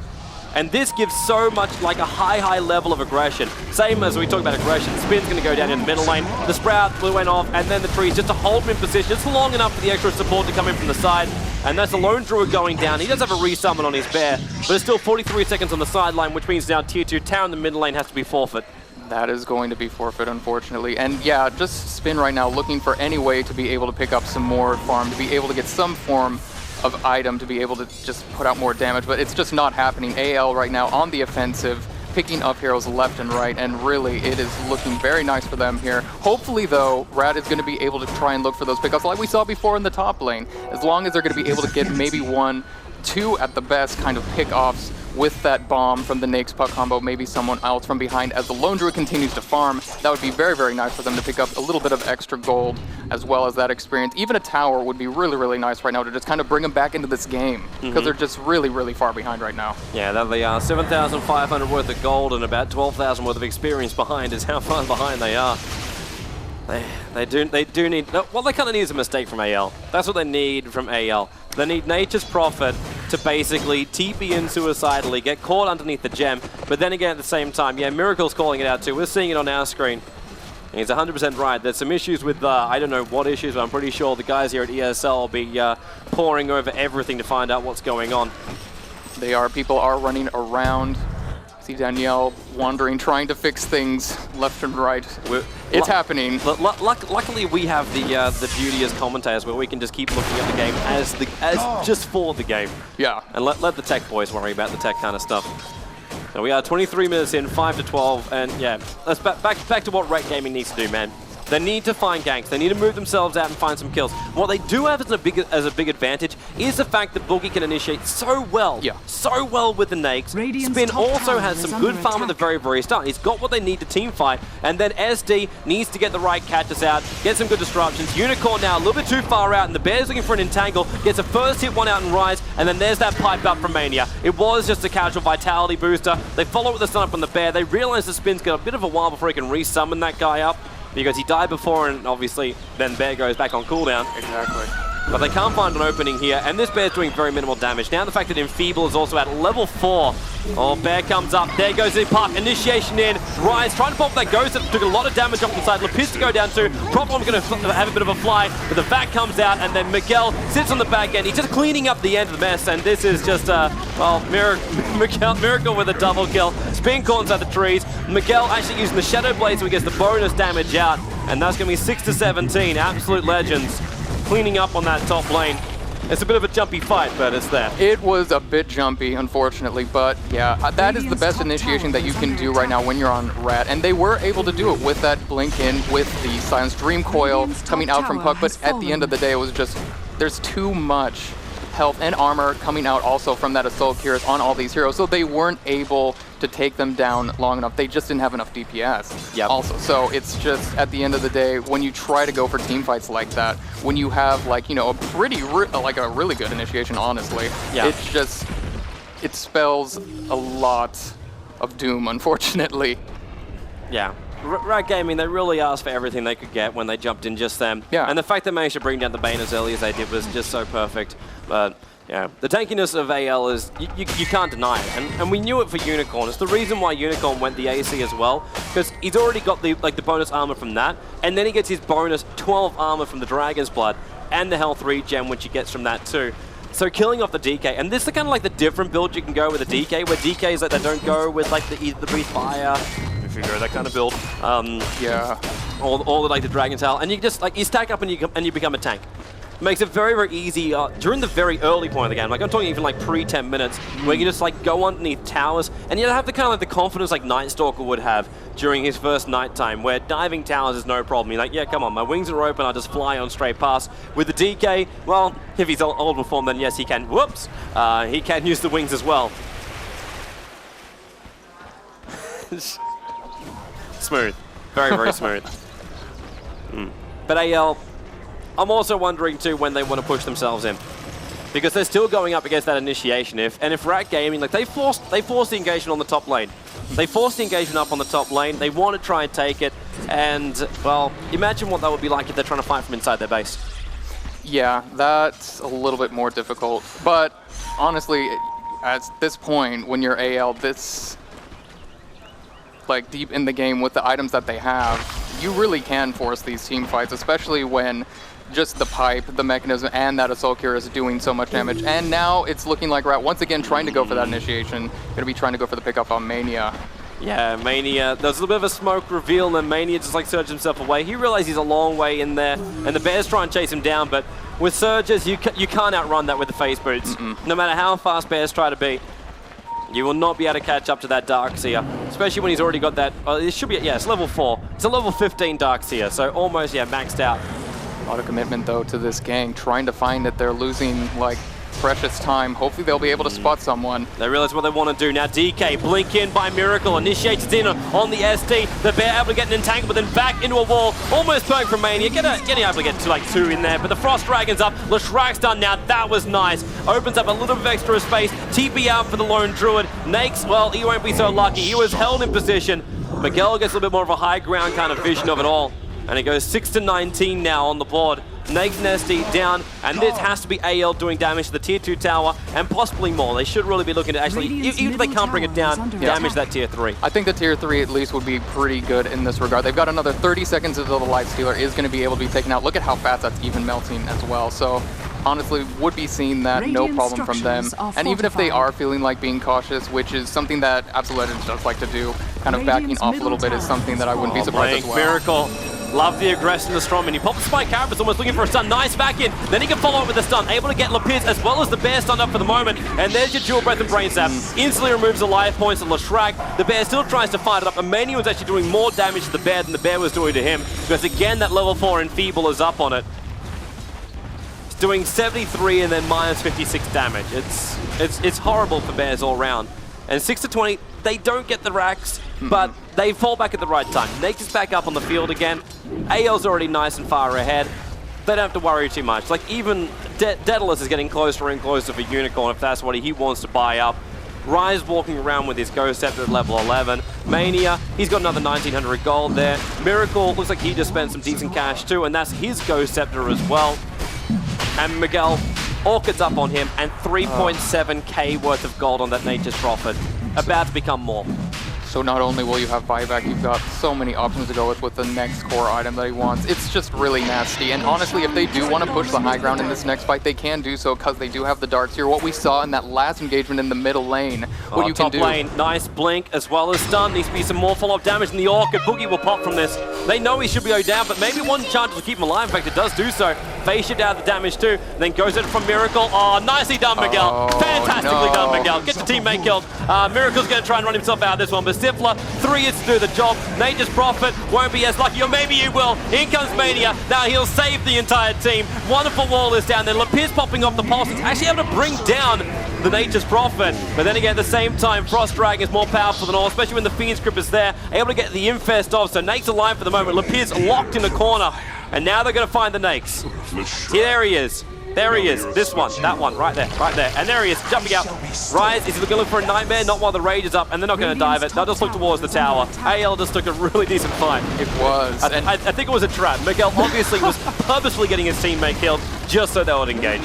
And this gives so much, like, a high level of aggression. Same as we talk about aggression. Spin's going to go down in the middle lane. The Sprout went off, and then the trees just to hold him in position. It's long enough for the extra support to come in from the side. And that's the Lone Druid going down. He does have a resummon on his bear, but it's still 43 seconds on the sideline, which means now tier 2 tower in the middle lane has to be forfeit. That is going to be forfeit, unfortunately. And yeah, just Spin right now looking for any way to be able to pick up some more farm, to be able to get some form of item to be able to just put out more damage, but it's just not happening. AL right now on the offensive, picking up heroes left and right, and really it is looking very nice for them here. Hopefully though, Rad is going to be able to try and look for those pickups like we saw before in the top lane. As long as they're going to be able to get maybe 1, 2 at the best kind of pick-offs with that bomb from the Nake's puck combo, maybe someone else from behind as the Lone Druid continues to farm. That would be very nice for them to pick up a little bit of extra gold as well as that experience. Even a tower would be really nice right now to just kind of bring them back into this game because they're just really far behind right now. Yeah, that they are 7,500 worth of gold and about 12,000 worth of experience behind is how far behind they are. They do need, well, they kind of need is a mistake from AL. That's what they need from AL. They need Nature's Prophet to basically TP in suicidally, get caught underneath the gem, but then again at the same time, yeah, Miracle's calling it out too. We're seeing it on our screen. And he's 100% right. There's some issues with, I don't know what issues, but I'm pretty sure the guys here at ESL will be poring over everything to find out what's going on. They are, people are running around. See Danielle wandering, trying to fix things left and right. It's happening. Luckily, we have the beauty as commentators where we can just keep looking at the game as just for the game. Yeah. And let the tech boys worry about the tech kind of stuff. So we are 23 minutes in, 5-12, and yeah, let's back to what Rate Gaming needs to do, man. They need to find ganks. They need to move themselves out and find some kills. What they do have as a big advantage is the fact that Boogie can initiate so well. Yeah. So well with the Nakes. Spin also has some good farm at the very start. He's got what they need to team fight. And then SD needs to get the right catches out, get some good disruptions. Unicorn now a little bit too far out, and the Bear's looking for an entangle. Gets a first hit one out and Rise, and then there's that pipe up from Mania. It was just a casual vitality booster. They follow with the stun up on the Bear. They realize the Spin's got a bit of a while before he can resummon that guy up, because he died before, and obviously then Bear goes back on cooldown. Exactly. But they can't find an opening here, and this Bear's doing very minimal damage. Now the fact that Enfeeble is also at level 4. Oh, Bear comes up. There goes the puck. Initiation in. Rise trying to pop that Ghost that took a lot of damage off the side. Lapis to go down to. Problem going to have a bit of a fly, but the Vac comes out, and then Miguel sits on the back end. He's just cleaning up the end of the mess, and this is just, well, Miracle with a double kill. Spin corns at the trees. Miguel actually using the Shadow Blade so he gets the bonus damage out, and that's going to be 6-17. Absolute legends cleaning up on that top lane. It's a bit of a jumpy fight, but it's there. It was a bit jumpy, unfortunately, but yeah, that is the best initiation that you can do right now when you're on Rat, and they were able to do it with that blink in, with the Silence Dream Coil coming out from Puck, but at the end of the day, it was just, there's too much health and armor coming out also from that Assault Cuirass on all these heroes, so they weren't able to take them down long enough. They just didn't have enough DPS also. So it's just, at the end of the day, when you try to go for team fights like that, when you have, like, you know, a really good initiation, honestly, it's just, it spells a lot of doom, unfortunately. Yeah. Rad Gaming, they really asked for everything they could get when they jumped in just them. Yeah. And the fact they managed to bring down the Bane as early as they did was just so perfect. But yeah, the tankiness of AL is, you can't deny it. And we knew it for Unicorn. It's the reason why Unicorn went the AC as well, because he's already got the bonus armor from that, and then he gets his bonus 12 armor from the Dragon's Blood, and the health regen, which he gets from that too. So killing off the DK, and this is kind of like the different build you can go with a DK, where DKs like they don't go with like the Breathe Fire, if you go that kind of build. Yeah. Or like the Dragon Tail, and you just like you stack up and you become a tank. makes it very, very easy during the very early point of the game. Like I'm talking even like pre-10 minutes, where you just like go underneath towers, and you have the kind of like the confidence like Night Stalker would have during his first nighttime, where diving towers is no problem. You're like, yeah, come on, my wings are open, I'll just fly on straight past. With the DK, well, if he's old form, then yes, he can. Whoops, he can use the wings as well. Smooth, very, very smooth. But AL, I'm also wondering too when they want to push themselves in, because they're still going up against that initiation. If Rat Gaming, like they forced the engagement on the top lane. They forced the engagement up on the top lane. They want to try and take it, and well, imagine what that would be like if they're trying to fight from inside their base. Yeah, that's a little bit more difficult. But honestly, at this point, when you're AL this like deep in the game with the items that they have, you really can force these team fights, especially when just the pipe, the mechanism, and that Assault Cure is doing so much damage. And now it's looking like Rat once again trying to go for that initiation. Gonna be trying to go for the pickup on Mania. Yeah, Mania, there's a little bit of a smoke reveal, and then Mania just like surges himself away. He realizes he's a long way in there, and the Bears try and chase him down, but with surges, you can't outrun that with the phase boots. No matter how fast Bears try to be, you will not be able to catch up to that Darkseer, especially when he's already got that, it should be, yeah, it's level 4. It's a level 15 Darkseer, so almost, yeah, maxed out. A lot of commitment, though, to this gang, trying to find that they're losing, like, precious time. Hopefully they'll be able to spot someone. They realize what they want to do. Now DK, blink in by Miracle, initiates in on the SD. The Bear able to get an entanglement, then back into a wall. Almost perk from Mania, getting able to get to like 2 in there, but the Frost Dragon's up. Leshrak's done now, that was nice. Opens up a little bit of extra space. TP out for the Lone Druid. Nakes, well, he won't be so lucky. He was held in position. Miguel gets a little bit more of a high ground kind of vision of it all. And it goes 6-19 now on the board. Nakes and SD down, and this has to be AL doing damage to the tier 2 tower, and possibly more. They should really be looking to actually, even if they can't bring it down, damage that tier 3. I think the tier 3 at least would be pretty good in this regard. They've got another 30 seconds until the Light Stealer is going to be able to be taken out. Look at how fast that's even melting as well. So honestly, would be seeing that no problem from them. And even if they are feeling like being cautious, which is something that Absolute Legends does like to do, kind of backing off a little bit is something that I wouldn't be surprised as well. Miracle. Love the aggression, the Strom, and he pops Spike Carapace, almost looking for a stun. Nice back in. Then he can follow up with a stun. Able to get Lapiz as well as the Bear stunned up for the moment. And there's your dual breath and brain zap. Instantly removes the life points of Leshrak. The Bear still tries to fight it up. And Mania was actually doing more damage to the Bear than the Bear was doing to him. Because again, that level 4 Enfeeble is up on it. It's doing 73 and then minus 56 damage. It's horrible for Bears all round. And 6-20, they don't get the racks, but they fall back at the right time. Nakes is back up on the field again. AL's already nice and far ahead. They don't have to worry too much. Like even Daedalus is getting closer and closer for Unicorn if that's what he wants to buy up. Rise walking around with his Ghost Scepter at level 11. Mania, he's got another 1900 gold there. Miracle, looks like he just spent some decent cash too, and that's his Ghost Scepter as well. And Miguel, Orchid's up on him, and 3.7k worth of gold on that Nature's Prophet. About to become more. So not only will you have buyback, you've got so many options to go with the next core item that he wants. It's just really nasty. And honestly, if they do want to push the high ground in this next fight, they can do so because they do have the darts here. What we saw in that last engagement in the middle lane, what you can do. Top lane, nice blink as well as stun. Needs to be some more follow-up damage, and the Orchid Boogie will pop from this. They know he should be go down, but maybe one chance to keep him alive. In fact, it does do so. Phase shift out of the damage too, and then goes in from Miracle. Oh, nicely done, Miguel. Fantastically done, Miguel. Get your teammate killed. Miracle's going to try and run himself out of this one, but Stifler, 3 is to do the job. Nature's Prophet won't be as lucky, or maybe he will. In comes Mania. Now he'll save the entire team. Wonderful wall is down there. Lapiz popping off the pulse. It's actually able to bring down the Nature's Prophet. But then again, at the same time, Frost Dragon is more powerful than all, especially when the Fiend's Grip is there. Able to get the Infest off, so Nake's alive for the moment. Lapiz locked in the corner. And now they're going to find the Nakes. There he is. There he is. This one, that one, right there, right there. And there he is, jumping out. Rise, is he going to look for a Nightmare? Not while the Rage is up, and they're not going to dive it. They'll just look towards the tower. AL just took a really decent fight. It was. I think it was a trap. Miguel obviously was purposely getting his teammate killed just so they would engage.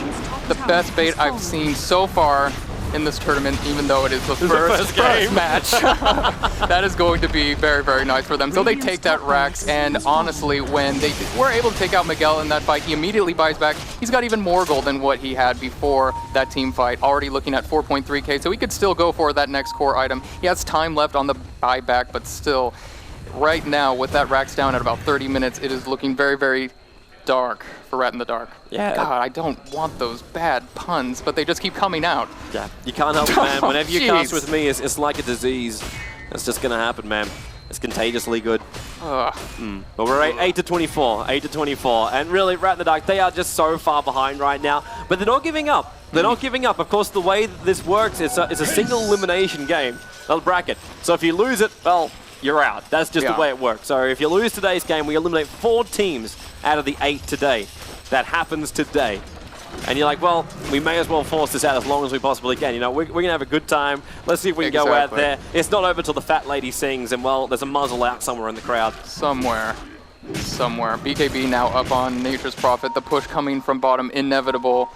The best bait I've seen so far in this tournament, even though it is the first match. That is going to be very, very nice for them. So they take that Rax, and honestly, when they were able to take out Miguel in that fight, he immediately buys back. He's got even more gold than what he had before that team fight, already looking at 4.3k, so he could still go for that next core item. He has time left on the buyback, but still, right now, with that Rax down at about 30 minutes, it is looking very, very dark for Rat in the Dark. Yeah. God, I don't want those bad puns, but they just keep coming out. Yeah, you can't help it, man. Whenever you Jeez. cast with me, it's like a disease. It's just going to happen, man. It's contagiously good. Ugh. But we're 8 to 24, 8 to 24. And really, Rat in the Dark, they are just so far behind right now. But they're not giving up. They're not giving up. Of course, the way that this works, it's a single elimination game. They'll bracket. So if you lose it, well, you're out. That's just the way it works. So if you lose today's game, we eliminate 4 teams out of the 8 today. That happens today. And you're like, well, we may as well force this out as long as we possibly can. You know, we're going to have a good time. Let's see if we can go out there. It's not over till the fat lady sings, and, well, there's a muzzle out somewhere in the crowd. Somewhere. BKB now up on Nature's Prophet. The push coming from bottom, inevitable.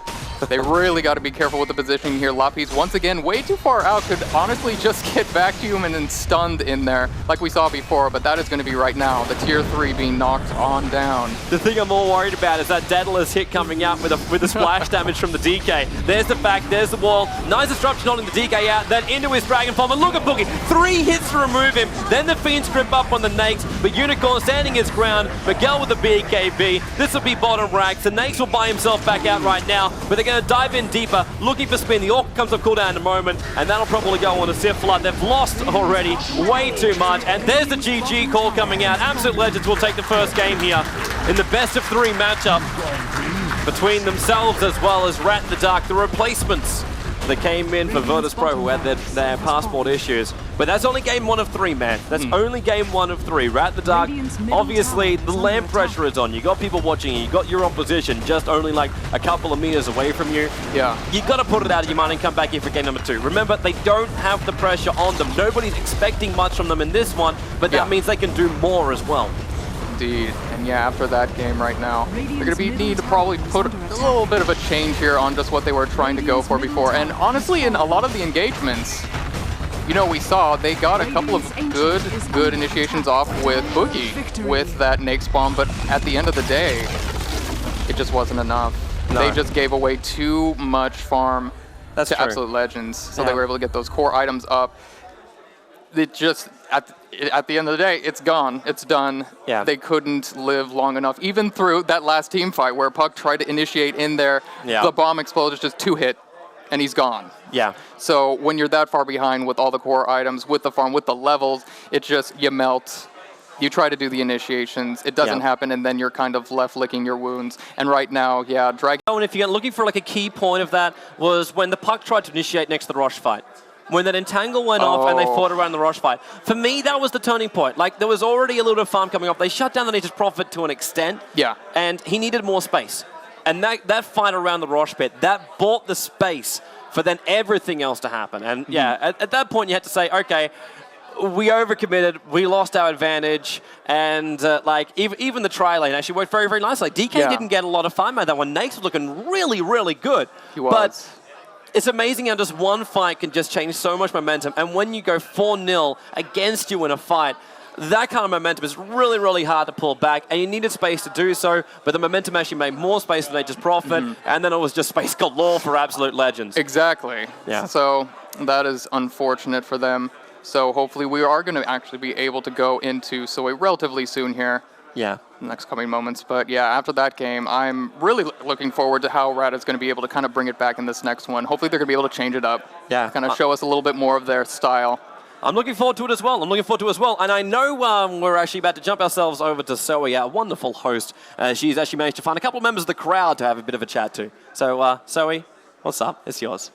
They really got to be careful with the positioning here. Lapis, once again, way too far out. Could honestly just get vacuumed and then stunned in there, like we saw before, but that is going to be right now. The tier 3 being knocked on down. The thing I'm more worried about is that Daedalus hit coming out with a splash damage from the DK. There's the back, there's the wall. Nice disruption on the DK out, then into his Dragon Form. And look at Boogie, 3 hits to remove him. Then the Fiend's grip up on the Nakes, but Unicorn standing his ground. Miguel with the BKB. This will be bottom racks. The Nakes will buy himself back out right now, but they're going to dive in deeper, looking for spin. The Orc comes off cooldown in a moment, and that'll probably go on a Sith Flood. They've lost already way too much, and there's the GG call coming out. Absolute Legends will take the first game here in the best of 3 matchup between themselves as well as Rat in the Dark, the replacements that came in for Virtus Pro, who had their passport issues. But that's only game 1 of 3, man. That's only game 1 of 3. Rat in the Dark, obviously, the land pressure is on. You got people watching you. You got your opposition just only like a couple of meters away from you. Yeah. You got to put it out of your mind and come back in for game number 2. Remember, they don't have the pressure on them. Nobody's expecting much from them in this one, but that means they can do more as well. Indeed. And yeah, after that game right now, they're going to need to probably put a little bit of a change here on just what they were trying to go for before. And honestly, in a lot of the engagements, you know, we saw they got a couple of good initiations off with Boogie with that Nake's bomb, but at the end of the day, it just wasn't enough. No. They just gave away too much farm to Absolute Legends, so they were able to get those core items up. It just, at the end of the day, it's gone. It's done. Yeah. They couldn't live long enough, even through that last team fight where Puck tried to initiate in there. Yeah. The bomb explodes, just 2 hit, and he's gone. Yeah. So when you're that far behind with all the core items, with the farm, with the levels, it just, you melt. You try to do the initiations, it doesn't happen, and then you're kind of left licking your wounds. And right now, Dragon... Oh, and if you're looking for like a key point of that was when the Puck tried to initiate next to the Roche fight. When that Entangle went off and they fought around the Roche fight. For me, that was the turning point. Like, there was already a little bit of farm coming off. They shut down the Nature's Prophet to an extent. Yeah. And he needed more space. And that fight around the Roche pit, that bought the space for then everything else to happen. And at that point, you had to say, okay, we overcommitted, we lost our advantage, and like even the tri lane actually worked very, very nicely. Like, DK didn't get a lot of farm out that one. Nake's was looking really, really good. He was. But it's amazing how just one fight can just change so much momentum. And when you go 4-0 against you in a fight, that kind of momentum is really, really hard to pull back. And you needed space to do so, but the momentum actually made more space than they just profit. And then it was just space galore for Absolute Legends. Exactly. Yeah. So that is unfortunate for them. So hopefully we are going to actually be able to go into Soy relatively soon here. Yeah. Next coming moments. But yeah, after that game, I'm really looking forward to how Rat is going to be able to kind of bring it back in this next one. Hopefully they're going to be able to change it up. Yeah. Kind of show us a little bit more of their style. I'm looking forward to it as well. And I know we're actually about to jump ourselves over to Zoe, a wonderful host. She's actually managed to find a couple of members of the crowd to have a bit of a chat to. So, Zoe, what's up? It's yours.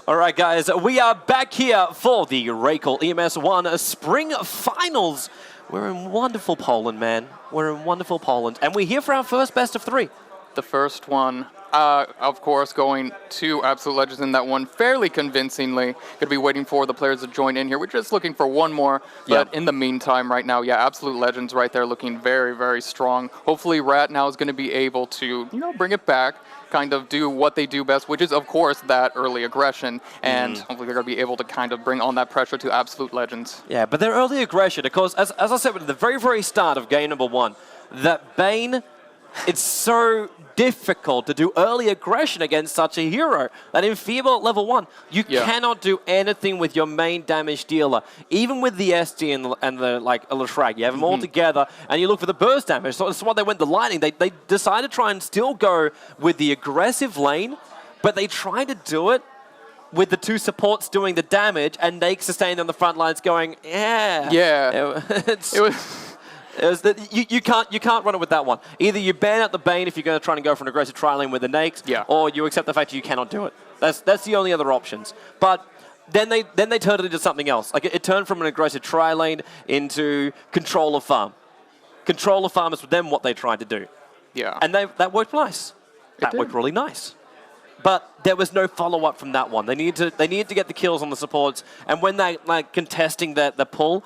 All right, guys, we are back here for the RaidCall EMS 1 Spring Finals. We're in wonderful Poland, man. We're in wonderful Poland. And we're here for our first best of 3. The first one, of course, going to Absolute Legends in that one fairly convincingly. Going to be waiting for the players to join in here. We're just looking for one more. But in the meantime, right now, Absolute Legends right there looking very, very strong. Hopefully, Rat now is going to be able to, bring it back. Kind of do what they do best, which is, of course, that early aggression. And hopefully they're going to be able to kind of bring on that pressure to Absolute Legends. Yeah, but their early aggression, of course, as I said at the very, very start of game number 1, that Bane it's so difficult to do early aggression against such a hero that in Feeble at level 1, you cannot do anything with your main damage dealer. Even with the SD and the like Lashrag, you have them all together and you look for the burst damage. So that's why they went the lightning. They decided to try and still go with the aggressive lane, but they tried to do it with the 2 supports doing the damage and they sustained on the front lines going, you can't run it with that one. Either you ban out the Bane if you're going to try and go for an aggressive tri-lane with the Nakes, or you accept the fact that you cannot do it. That's the only other options. But then they turned it into something else. Like it turned from an aggressive tri-lane into controller farm. Controller farm is for them what they tried to do. Yeah. And that worked nice. That worked really nice. But there was no follow-up from that one. They needed to get the kills on the supports. And when they contesting the pull,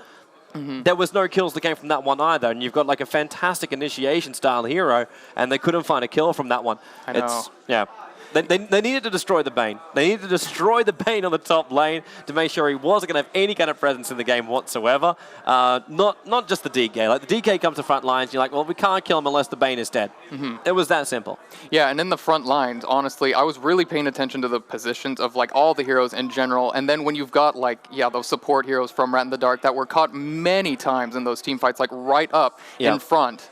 there was no kills that came from that one either. And you've got like a fantastic initiation style hero, and they couldn't find a kill from that one. I know. They needed to destroy the Bane. They needed to destroy the Bane on the top lane to make sure he wasn't going to have any kind of presence in the game whatsoever. Not just the DK. Like the DK comes to front lines, you're like, well, we can't kill him unless the Bane is dead. It was that simple. Yeah, and in the front lines, honestly, I was really paying attention to the positions of like all the heroes in general. And then when you've got like, those support heroes from Rat in the Dark that were caught many times in those team fights, like right up in front,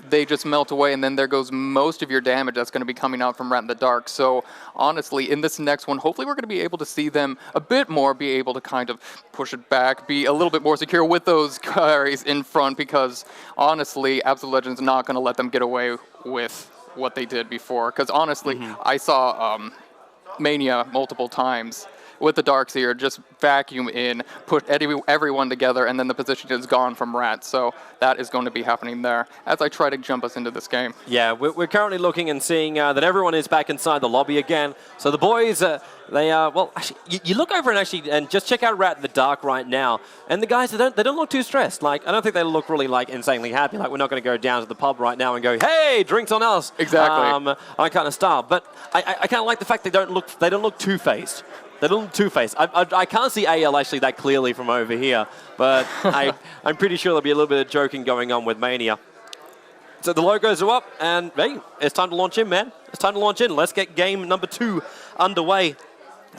they just melt away, and then there goes most of your damage that's going to be coming out from Rat in the Dark. So honestly, in this next one, hopefully we're going to be able to see them a bit more, be able to kind of push it back, be a little bit more secure with those carries in front, because honestly, Absolute Legends not going to let them get away with what they did before. Because honestly, I saw Mania multiple times with the Darkseer, just vacuum in, put everyone together, and then the position is gone from Rat. So that is going to be happening there as I try to jump us into this game. Yeah, we're currently looking and seeing that everyone is back inside the lobby again. So the boys, they are, well, actually, you look over and just check out Rat in the Dark right now, and the guys, they don't look too stressed. Like, I don't think they look really, like, insanely happy. Like, we're not going to go down to the pub right now and go, hey, drinks on us. Exactly. I kind of style. But I kind of like the fact they don't look two-faced. They don't look two-faced. I can't see AL actually that clearly from over here, but I'm pretty sure there'll be a little bit of joking going on with Mania. So the logos are up, and hey, it's time to launch in, man. It's time to launch in. Let's get game number 2 underway.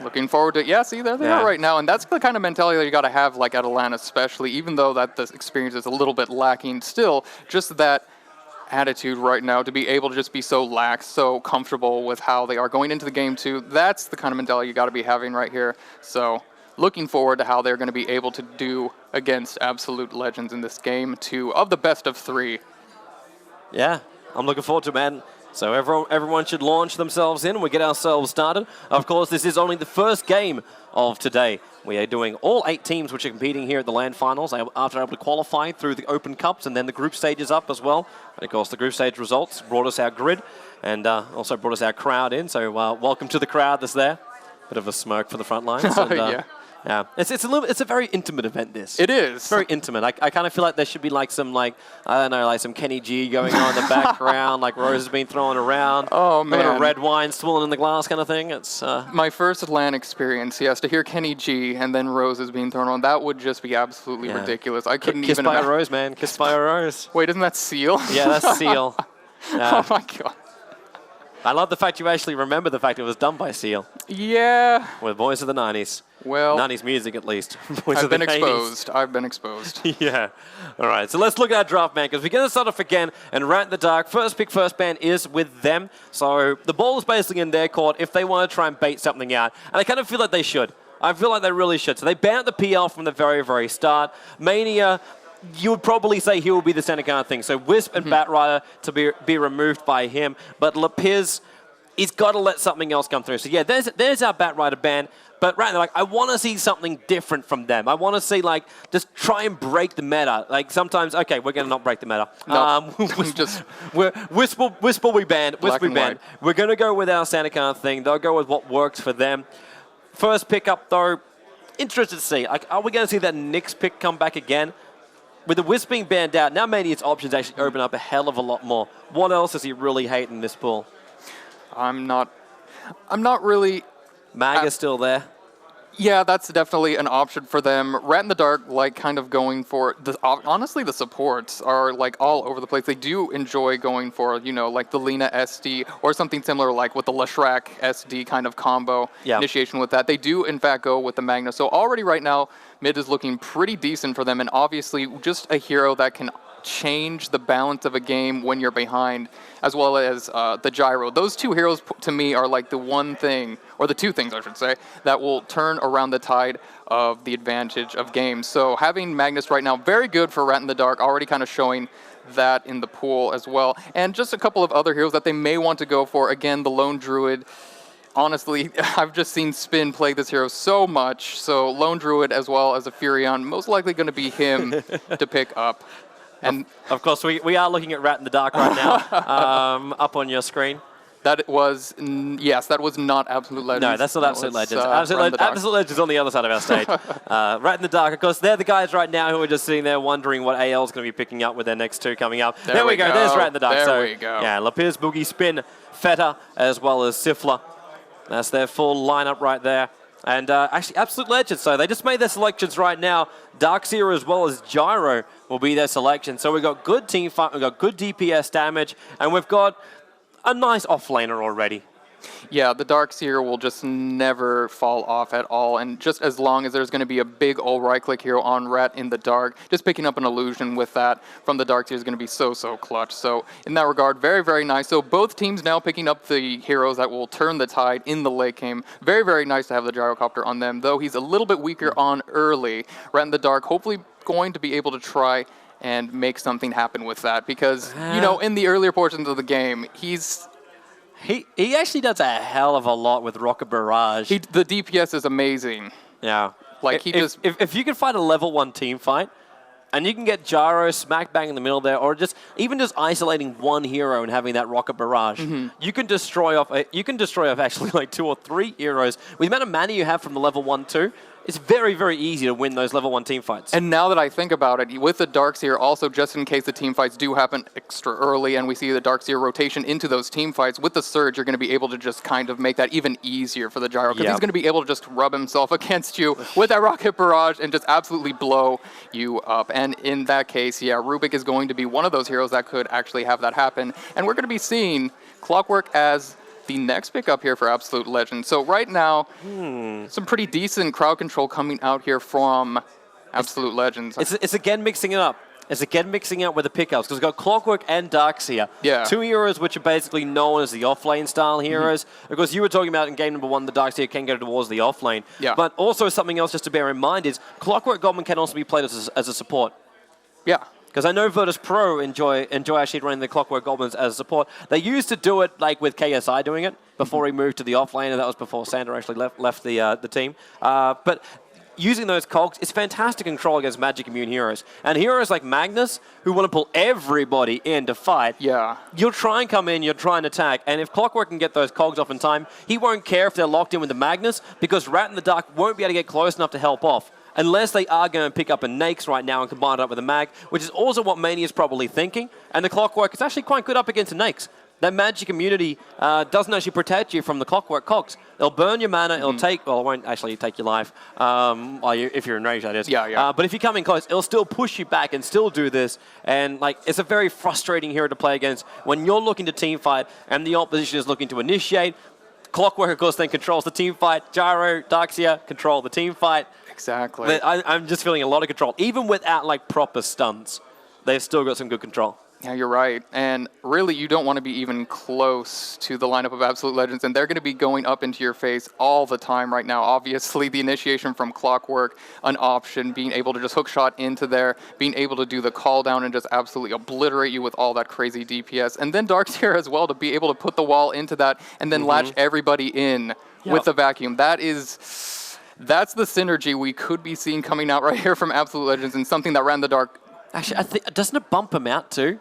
Looking forward to it. Yeah, see, there they are right now, and that's the kind of mentality that you got to have, like at Atlanta especially, even though that the experience is a little bit lacking. Still, just that attitude right now to be able to just be so lax, so comfortable with how they are going into the game too. That's the kind of mentality you got to be having right here. So looking forward to how they're going to be able to do against Absolute Legends in this game 2 of the best of 3. Yeah, I'm looking forward to it, man. So everyone should launch themselves in and we get ourselves started. Of course, this is only the first game of today. We are doing all 8 teams which are competing here at the LAN Finals after able to qualify through the Open Cups and then the group stages up as well. And of course, the group stage results brought us our grid and also brought us our crowd in. So welcome to the crowd that's there. Bit of a smirk for the front lines. And, yeah, it's a very intimate event. This it is it's very intimate. I kind of feel like there should be like some I don't know, like some Kenny G going on in the background, like Rose has been thrown around. Oh man, a bit of red wine swilling in the glass kind of thing. It's my first LAN experience. Yes, to hear Kenny G and then Rose is being thrown on, that would just be absolutely ridiculous. I couldn't even. Kissed by a rose, man. Kissed by a rose. Wait, isn't that Seal? Yeah, that's Seal. Oh my god. I love the fact you actually remember the fact it was done by Seal. Yeah. With Boys of the 90s. Well, 90s music at least. I've been exposed. I've been exposed. Yeah. All right. So let's look at our draft, man, because we're going to start off again and Rat in the Dark. First pick, first ban is with them. So the ball is basically in their court if they want to try and bait something out. And I kind of feel like they should. I feel like they really should. So they banned the PL from the very, very start. Mania, you would probably say he will be the center kind of thing. So Wisp and Batrider to be removed by him. But Lapiz, he's got to let something else come through. So yeah, there's our Batrider ban. But right, like I want to see something different from them. I want to see like just try and break the meta. Like sometimes, okay, we're gonna not break the meta. No, Wisp we banned. Wisp we banned. We're gonna go with our Santa kind of thing. They'll go with what works for them. First pickup though, interested to see. Like, are we gonna see that Nyx pick come back again? With the Wisp being banned out, now Mania's options actually open up a hell of a lot more. What else does he really hate in this pool? I'm not really. Mag is still there. Yeah, that's definitely an option for them. Rat in the Dark, like, kind of going for honestly, the supports are like all over the place. They do enjoy going for, you know, like the Lina SD or something similar, like with the Leshrac SD kind of combo initiation with that. They do, in fact, go with the Magna. So already right now, mid is looking pretty decent for them, and obviously just a hero that can change the balance of a game when you're behind, as well as the gyro. Those two heroes, to me, are like the one thing, or the two things, I should say, that will turn around the tide of the advantage of games. So having Magnus right now, very good for Rat in the Dark, already kind of showing that in the pool as well. And just a couple of other heroes that they may want to go for. Again, the Lone Druid. Honestly, I've just seen Spin play this hero so much. So Lone Druid as well as a Furion, most likely going to be him to pick up. And of course, we are looking at Rat in the Dark right now, up on your screen. That was, yes, that was not Absolute Legends. No, that's not Absolute Legends. Absolute Legends on the other side of our stage. Rat in the Dark, of course, they're the guys right now who are just sitting there wondering what AL is going to be picking up with their next two coming up. There we go. There's Rat in the Dark. There we go. Yeah, Lapier's, Boogie, Spin, Feta, as well as Sifla. That's their full lineup right there. And actually, Absolute Legends, so they just made their selections right now. Darkseer as well as Gyro will be their selection. So we've got good team fight, we've got good DPS damage, and we've got a nice offlaner already. Yeah, the Darkseer will just never fall off at all, and just as long as there's going to be a big old right-click hero on Rat in the Dark, just picking up an illusion with that from the Darkseer is going to be so clutch. So in that regard, very, very nice. So both teams now picking up the heroes that will turn the tide in the late game. Very, very nice to have the Gyrocopter on them, though he's a little bit weaker on early. Rat in the Dark hopefully going to be able to try and make something happen with that, because, you know, in the earlier portions of the game, He actually does a hell of a lot with Rocket Barrage. The DPS is amazing. Yeah. Like, if you can fight a level 1 team fight, and you can get Gyro smack bang in the middle there, or even just isolating one hero and having that Rocket Barrage, you can destroy off actually like 2 or 3 heroes. With the amount of mana you have from the level 1-2, it's very, very easy to win those level 1 team fights. And now that I think about it, with the Darkseer, also just in case the team fights do happen extra early and we see the Darkseer rotation into those team fights, with the Surge, you're going to be able to just kind of make that even easier for the Gyro, because he's going to be able to just rub himself against you with that Rocket Barrage and just absolutely blow you up. And in that case, yeah, Rubik is going to be one of those heroes that could actually have that happen. And we're going to be seeing Clockwork as the next pickup here for Absolute Legends. So right now, some pretty decent crowd control coming out here from Absolute Legends. It's again mixing it up. It's again mixing up with the pickups, because we've got Clockwork and Darkseer. Yeah. 2 heroes which are basically known as the offlane style heroes. Of course, you were talking about in game number 1, the Darkseer can go towards the offlane. Yeah. But also something else just to bear in mind is Clockwork Goblin can also be played as a support. Yeah. Because I know Virtus Pro enjoy actually running the Clockwork Goblins as a support. They used to do it like with KSI doing it before he moved to the offlane, and that was before Sander actually left the team. But using those cogs, it's fantastic control against magic immune heroes. And heroes like Magnus, who want to pull everybody in to fight, you'll try and come in, you'll try and attack, and if Clockwork can get those cogs off in time, he won't care if they're locked in with the Magnus, because Rat in the Dark won't be able to get close enough to help off. Unless they are going to pick up a Nakes right now and combine it up with a Mag, which is also what Mania is probably thinking. And the Clockwork is actually quite good up against a Nakes. That magic immunity doesn't actually protect you from the Clockwork cogs. It'll burn your mana, it'll take, well, it won't actually take your life, if you're enraged, that is. Yeah. But if you come in close, it'll still push you back and still do this. And like, it's a very frustrating hero to play against when you're looking to team fight and the opposition is looking to initiate. Clockwork, of course, then controls the team fight. Gyro, Darkseer control the team fight. Exactly. I'm just feeling a lot of control. Even without like proper stunts, they've still got some good control. Yeah, you're right. And really, you don't want to be even close to the lineup of Absolute Legends, and they're going to be going up into your face all the time right now. Obviously, the initiation from Clockwork, an option, being able to just hook shot into there, being able to do the call down and just absolutely obliterate you with all that crazy DPS. And then Darkseer as well, to be able to put the wall into that and then latch everybody in with the vacuum. That's the synergy we could be seeing coming out right here from Absolute Legends, and something that Rat in the Dark. Actually, doesn't it bump him out too?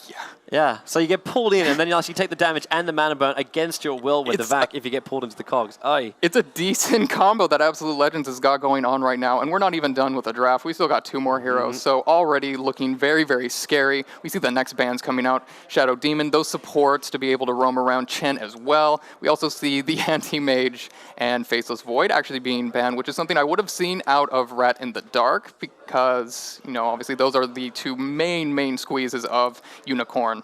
Yeah. Yeah, so you get pulled in, and then you actually take the damage and the mana burn against your will with the vac if you get pulled into the cogs. Aye. It's a decent combo that Absolute Legends has got going on right now, and we're not even done with the draft. We still got 2 more heroes, so already looking very, very scary. We see the next bands coming out, Shadow Demon, those supports to be able to roam around, Chen as well. We also see the Anti-Mage and Faceless Void actually being banned, which is something I would have seen out of Rat in the Dark, because, you know, obviously those are the 2 main squeezes of Unicorn.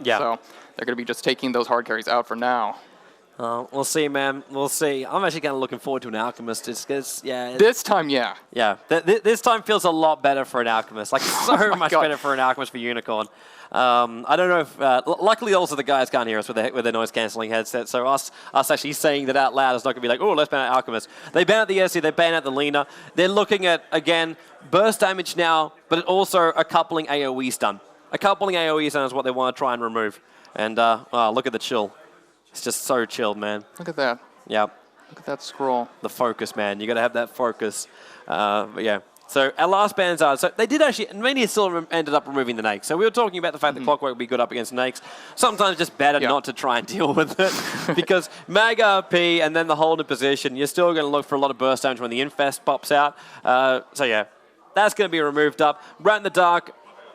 Yeah. So they're going to be just taking those hard carries out for now. We'll see, man. We'll see. I'm actually kind of looking forward to an Alchemist. Just because, yeah. This time, yeah. Yeah. This time feels a lot better for an Alchemist. Like, so much better for an Alchemist for Unicorn. I don't know if... luckily, also, the guys can't hear us with their noise-canceling headset, so us actually saying that out loud is not going to be like, oh, let's ban out Alchemist. They ban out the SC, they ban out the Lina. They're looking at, again, burst damage now, but also a coupling AoE stun. A coupling AoE stun is what they want to try and remove. And look at the chill. It's just so chilled, man. Look at that. Yeah. Look at that scroll. The focus, man. You got to have that focus. But yeah. So our last bans are, so they did actually, Mania still ended up removing the Nakes. So we were talking about the fact that Clockwork would be good up against Nakes. Sometimes just better not to try and deal with it. Because Mag RP and then the hold in position, you're still going to look for a lot of burst damage when the Infest pops out. So yeah, that's going to be removed up. Rat in the Dark.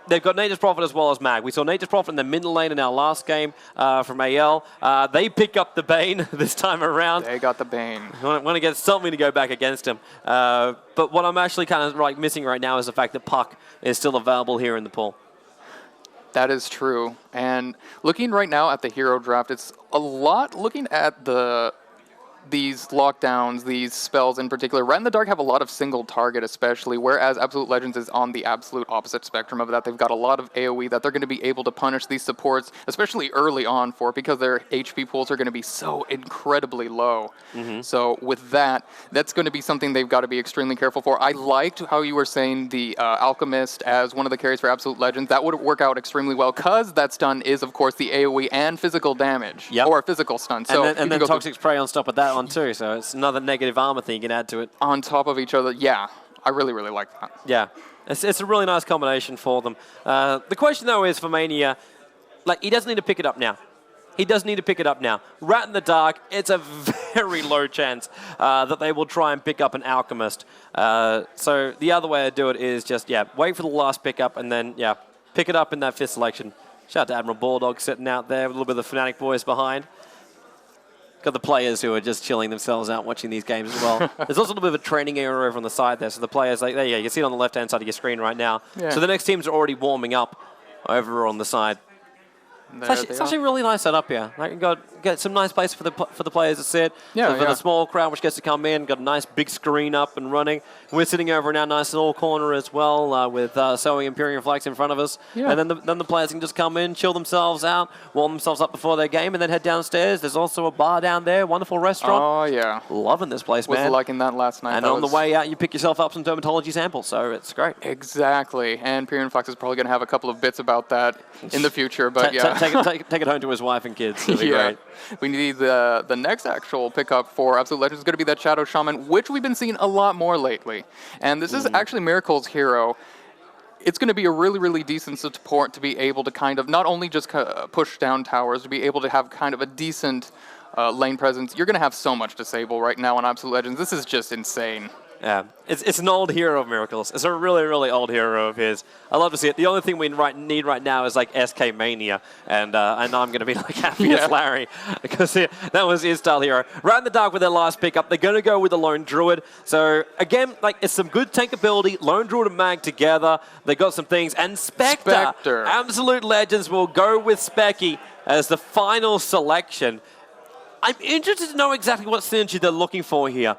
They've got Nature's Prophet as well as Mag. We saw Nature's Prophet in the middle lane in our last game from AL. They pick up the Bane this time around. They got the Bane. Want to get something to go back against him. But what I'm actually kind of missing right now is the fact that Puck is still available here in the pool. That is true. And looking right now at the hero draft, it's a lot looking at these lockdowns, these spells in particular. Rat in the Dark have a lot of single target especially, whereas Absolute Legends is on the absolute opposite spectrum of that. They've got a lot of AoE that they're going to be able to punish these supports, especially early on for, because their HP pools are going to be so incredibly low. So with that, that's going to be something they've got to be extremely careful for. I liked how you were saying the Alchemist as one of the carries for Absolute Legends. That would work out extremely well, because that stun is, of course, the AoE and physical damage, or a physical stun. So and then Toxic Spray on top of that on too, so it's another negative armor thing you can add to it. On top of each other, yeah. I really, really like that. Yeah, it's a really nice combination for them. The question, though, is for Mania, like, he doesn't need to pick it up now. He does need to pick it up now. Rat in the Dark, it's a very low chance that they will try and pick up an Alchemist. So the other way to do it is just, wait for the last pickup and then, pick it up in that 5th selection. Shout out to Admiral Bulldog sitting out there with a little bit of the Fnatic boys behind. Got the players who are just chilling themselves out watching these games as well. There's also a little bit of a training area over on the side there. So the players, like, you can see it on the left-hand side of your screen right now. Yeah. So the next teams are already warming up over on the side. It's actually a really nice setup here. Like, you got some nice place for the players to sit. Yeah, so for the small crowd which gets to come in, got a nice big screen up and running. We're sitting over in our nice little corner as well with sewing Imperial flags in front of us. Yeah. And then the players can just come in, chill themselves out, warm themselves up before their game, and then head downstairs. There's also a bar down there, wonderful restaurant. Oh, yeah. Loving this place, man. Was liking that last night. And on the way out, you pick yourself up some dermatology samples, so it's great. Exactly. And Imperial Flags is probably going to have a couple of bits about that in the future, but take it home to his wife and kids. It'll be great. We need the next actual pickup for Absolute Legends is going to be that Shadow Shaman, which we've been seeing a lot more lately. And this is actually Miracle's hero. It's going to be a really, really decent support to be able to kind of not only just push down towers, to be able to have kind of a decent lane presence. You're going to have so much disable right now on Absolute Legends. This is just insane. Yeah, it's an old hero of Miracles. It's a really, really old hero of his. I love to see it. The only thing we need right now is like SK Mania, and I'm going to be like happy as Larry, because that was his style hero. Rat in the Dark with their last pickup. They're going to go with the Lone Druid. So again, like, it's some good tank ability. Lone Druid and Mag together. They got some things, and Spectre. Absolute Legends will go with Specky as the final selection. I'm interested to know exactly what synergy they're looking for here.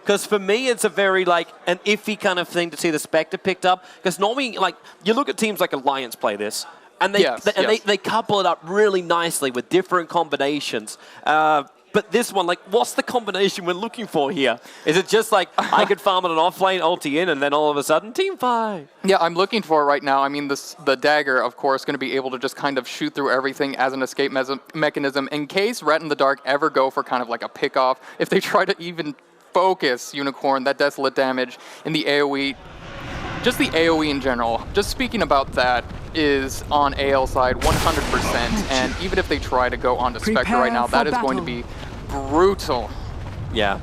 Because for me, it's a very, like, an iffy kind of thing to see the Spectre picked up. Because normally, like, you look at teams like Alliance play this, and they couple it up really nicely with different combinations. But this one, like, what's the combination we're looking for here? Is it just like, I could farm on an offlane, ulti in, and then all of a sudden, team fight? Yeah, I'm looking for it right now. I mean, the dagger, of course, going to be able to just kind of shoot through everything as an escape mechanism in case Rat in the Dark ever go for kind of like a pick-off. If they try to even focus Unicorn, that desolate damage in the AoE. just the AoE in general, just speaking about that, is on AL side 100%, and even if they try to go onto Spectre right now, that is going to be brutal. Yeah.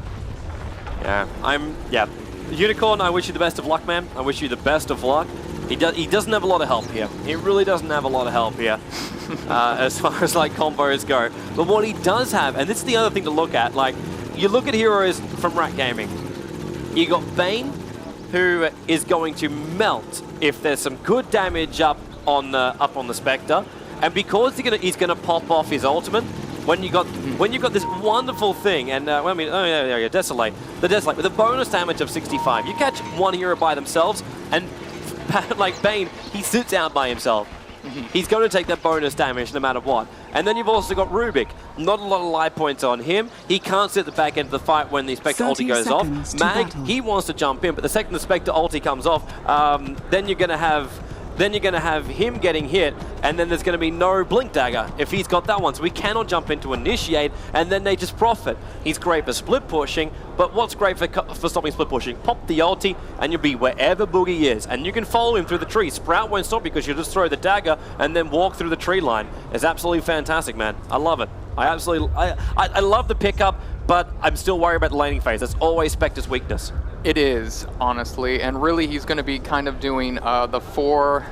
Yeah. Unicorn, I wish you the best of luck, man. I wish you the best of luck. He doesn't have a lot of help here. He really doesn't have a lot of help here as far as like combos go. But what he does have, and this is the other thing to look at, like you look at heroes from Rat Gaming. You got Bane, who is going to melt if there's some good damage up on the Spectre, and because he's gonna pop off his ultimate. When you got this wonderful thing, and I mean, oh yeah, Desolate, the Desolate with a bonus damage of 65. You catch one hero by themselves, and like Bane, he sits out by himself. He's going to take that bonus damage no matter what. And then you've also got Rubik. Not a lot of life points on him. He can't sit at the back end of the fight when the Spectre ulti goes off. Mag, he wants to jump in, but the second the Spectre ulti comes off, then you're going to have him getting hit, and then there's going to be no Blink Dagger if he's got that one. So we cannot jump into Initiate, and then they just profit. He's great for split pushing, but what's great for stopping split pushing? Pop the ulti, and you'll be wherever Boogie is, and you can follow him through the tree. Sprout won't stop because you just throw the dagger and then walk through the tree line. It's absolutely fantastic, man. I love it. I love the pickup, but I'm still worried about the laning phase. That's always Spectre's weakness. It is, honestly, and really he's going to be kind of doing the 4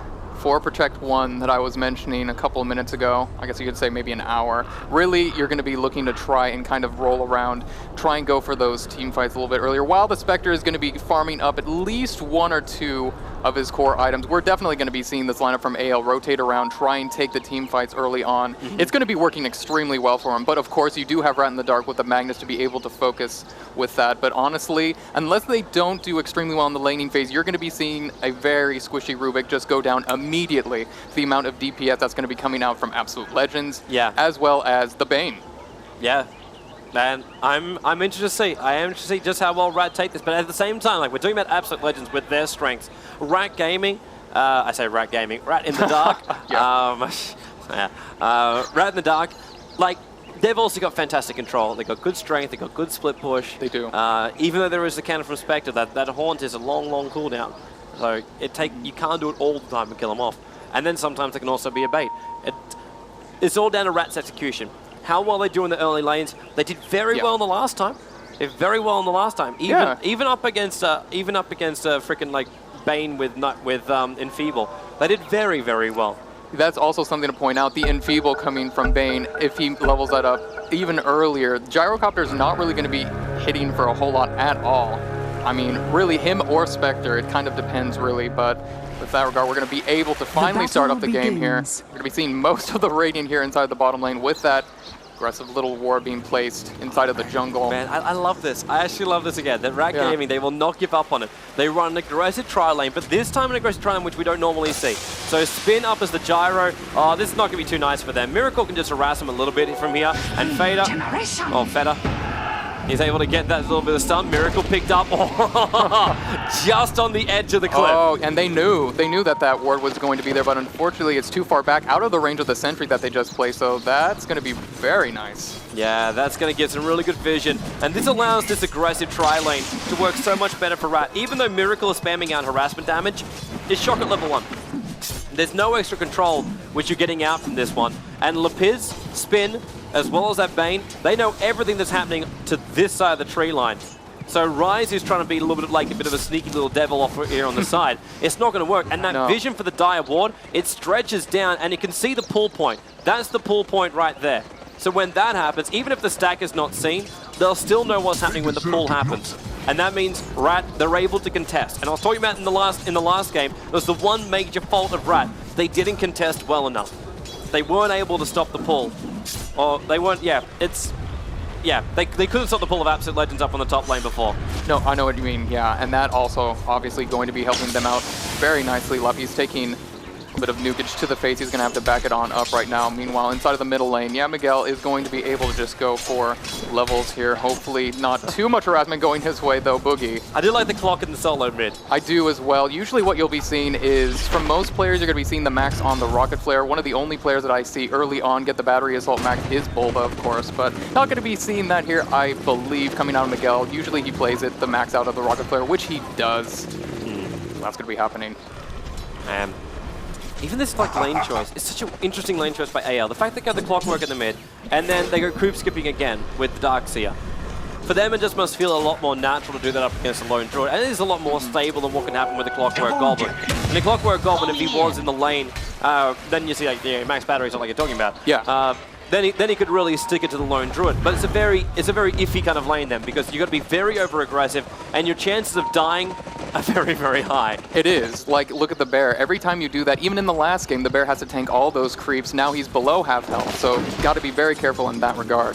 Protect 1 that I was mentioning a couple of minutes ago. I guess you could say maybe an hour. Really, you're going to be looking to try and kind of roll around, try and go for those team fights a little bit earlier, while the Spectre is going to be farming up at least 1 or 2 of his core items. We're definitely going to be seeing this lineup from AL rotate around, try and take the team fights early on. It's going to be working extremely well for him, but of course you do have Rat in the Dark with the Magnus to be able to focus with that. But honestly, unless they don't do extremely well in the laning phase, you're going to be seeing a very squishy Rubik just go down immediately. The amount of DPS that's going to be coming out from Absolute Legends, as well as the Bane. Yeah. And I'm interested to see. I am interested to see just how well Rat take this. But at the same time, like we're talking about Absolute Legends with their strengths. Rat Gaming, I say Rat Gaming, Rat in the Dark. Rat in the Dark, like they've also got fantastic control. They've got good strength. They've got good split push. They do. Even though there is the counter from Spectre, that Haunt is a long cooldown. So you can't do it all the time and kill them off. And then sometimes it can also be a bait. It's all down to Rat's execution. How well they do in the early lanes. They did very well in the last time. They did very well in the last time. Even up against freaking like Bane with Enfeeble. They did very well. That's also something to point out. The Enfeeble coming from Bane, if he levels that up even earlier, Gyrocopter's not really going to be hitting for a whole lot at all. I mean, really him or Spectre, it kind of depends really, but with that regard, we're going to be able to finally start up the game here. We're going to be seeing most of the Radiant here inside the bottom lane with that aggressive little ward being placed inside of the jungle. Man, I love this. I actually love this again. That Rat Gaming, they will not give up on it. They run an aggressive tri-lane, but this time an aggressive tri-lane which we don't normally see. So spin up as the gyro. Oh, this is not going to be too nice for them. Miracle can just harass him a little bit from here. And Fader. Oh, Fader. He's able to get that little bit of stun. Miracle picked up just on the edge of the cliff. Oh, and they knew that ward was going to be there, but unfortunately it's too far back out of the range of the sentry that they just placed, so that's going to be very nice. Yeah, that's going to get some really good vision, and this allows this aggressive tri-lane to work so much better for Rat. Even though Miracle is spamming out harassment damage, it's shock at level 1. There's no extra control which you're getting out from this one. And Lapiz, Spin, as well as that Bane, they know everything that's happening to this side of the tree line. So Ryze, who's trying to be a little bit like a bit of a sneaky little devil off here on the side, it's not going to work. And that vision for the Dire Ward, it stretches down and you can see the pull point. That's the pull point right there. So when that happens, even if the stack is not seen, they'll still know what's happening when the pull happens. And that means Rat, they're able to contest. And I was talking about in the last game, it was the one major fault of Rat. They didn't contest well enough. They weren't able to stop the pull. Or they weren't, they couldn't stop the pull of Absolute Legends up on the top lane before. No, I know what you mean, yeah. And that also obviously going to be helping them out very nicely. Luffy's taking a bit of nukage to the face. He's going to have to back it on up right now. Meanwhile, inside of the middle lane, Miguel is going to be able to just go for levels here. Hopefully not too much harassment going his way, though, Boogie. I do like the clock in the solo mid. I do as well. Usually what you'll be seeing is, from most players, you're going to be seeing the max on the Rocket Flare. One of the only players that I see early on get the Battery Assault max is Bulba, of course, but not going to be seeing that here, I believe, coming out of Miguel. Usually he plays it the max out of the Rocket Flare, which he does. that's going to be happening. Even this like lane choice, it's such an interesting lane choice by AL. The fact they got the clockwork in the mid, and then they go creep skipping again with the Darkseer. For them, it just must feel a lot more natural to do that up against a lone druid, and it is a lot more stable than what can happen with the Clockwork Goblin. And the Clockwork Goblin, if he was in the lane, then you see like max batteries, not like you're talking about. Yeah. Then he could really stick it to the lone druid. But it's a very iffy kind of lane then, because you got to be very over aggressive, and your chances of dying are very, very high. It is. Like, look at the bear. Every time you do that, even in the last game, the bear has to tank all those creeps. Now he's below half health, so got to be very careful in that regard.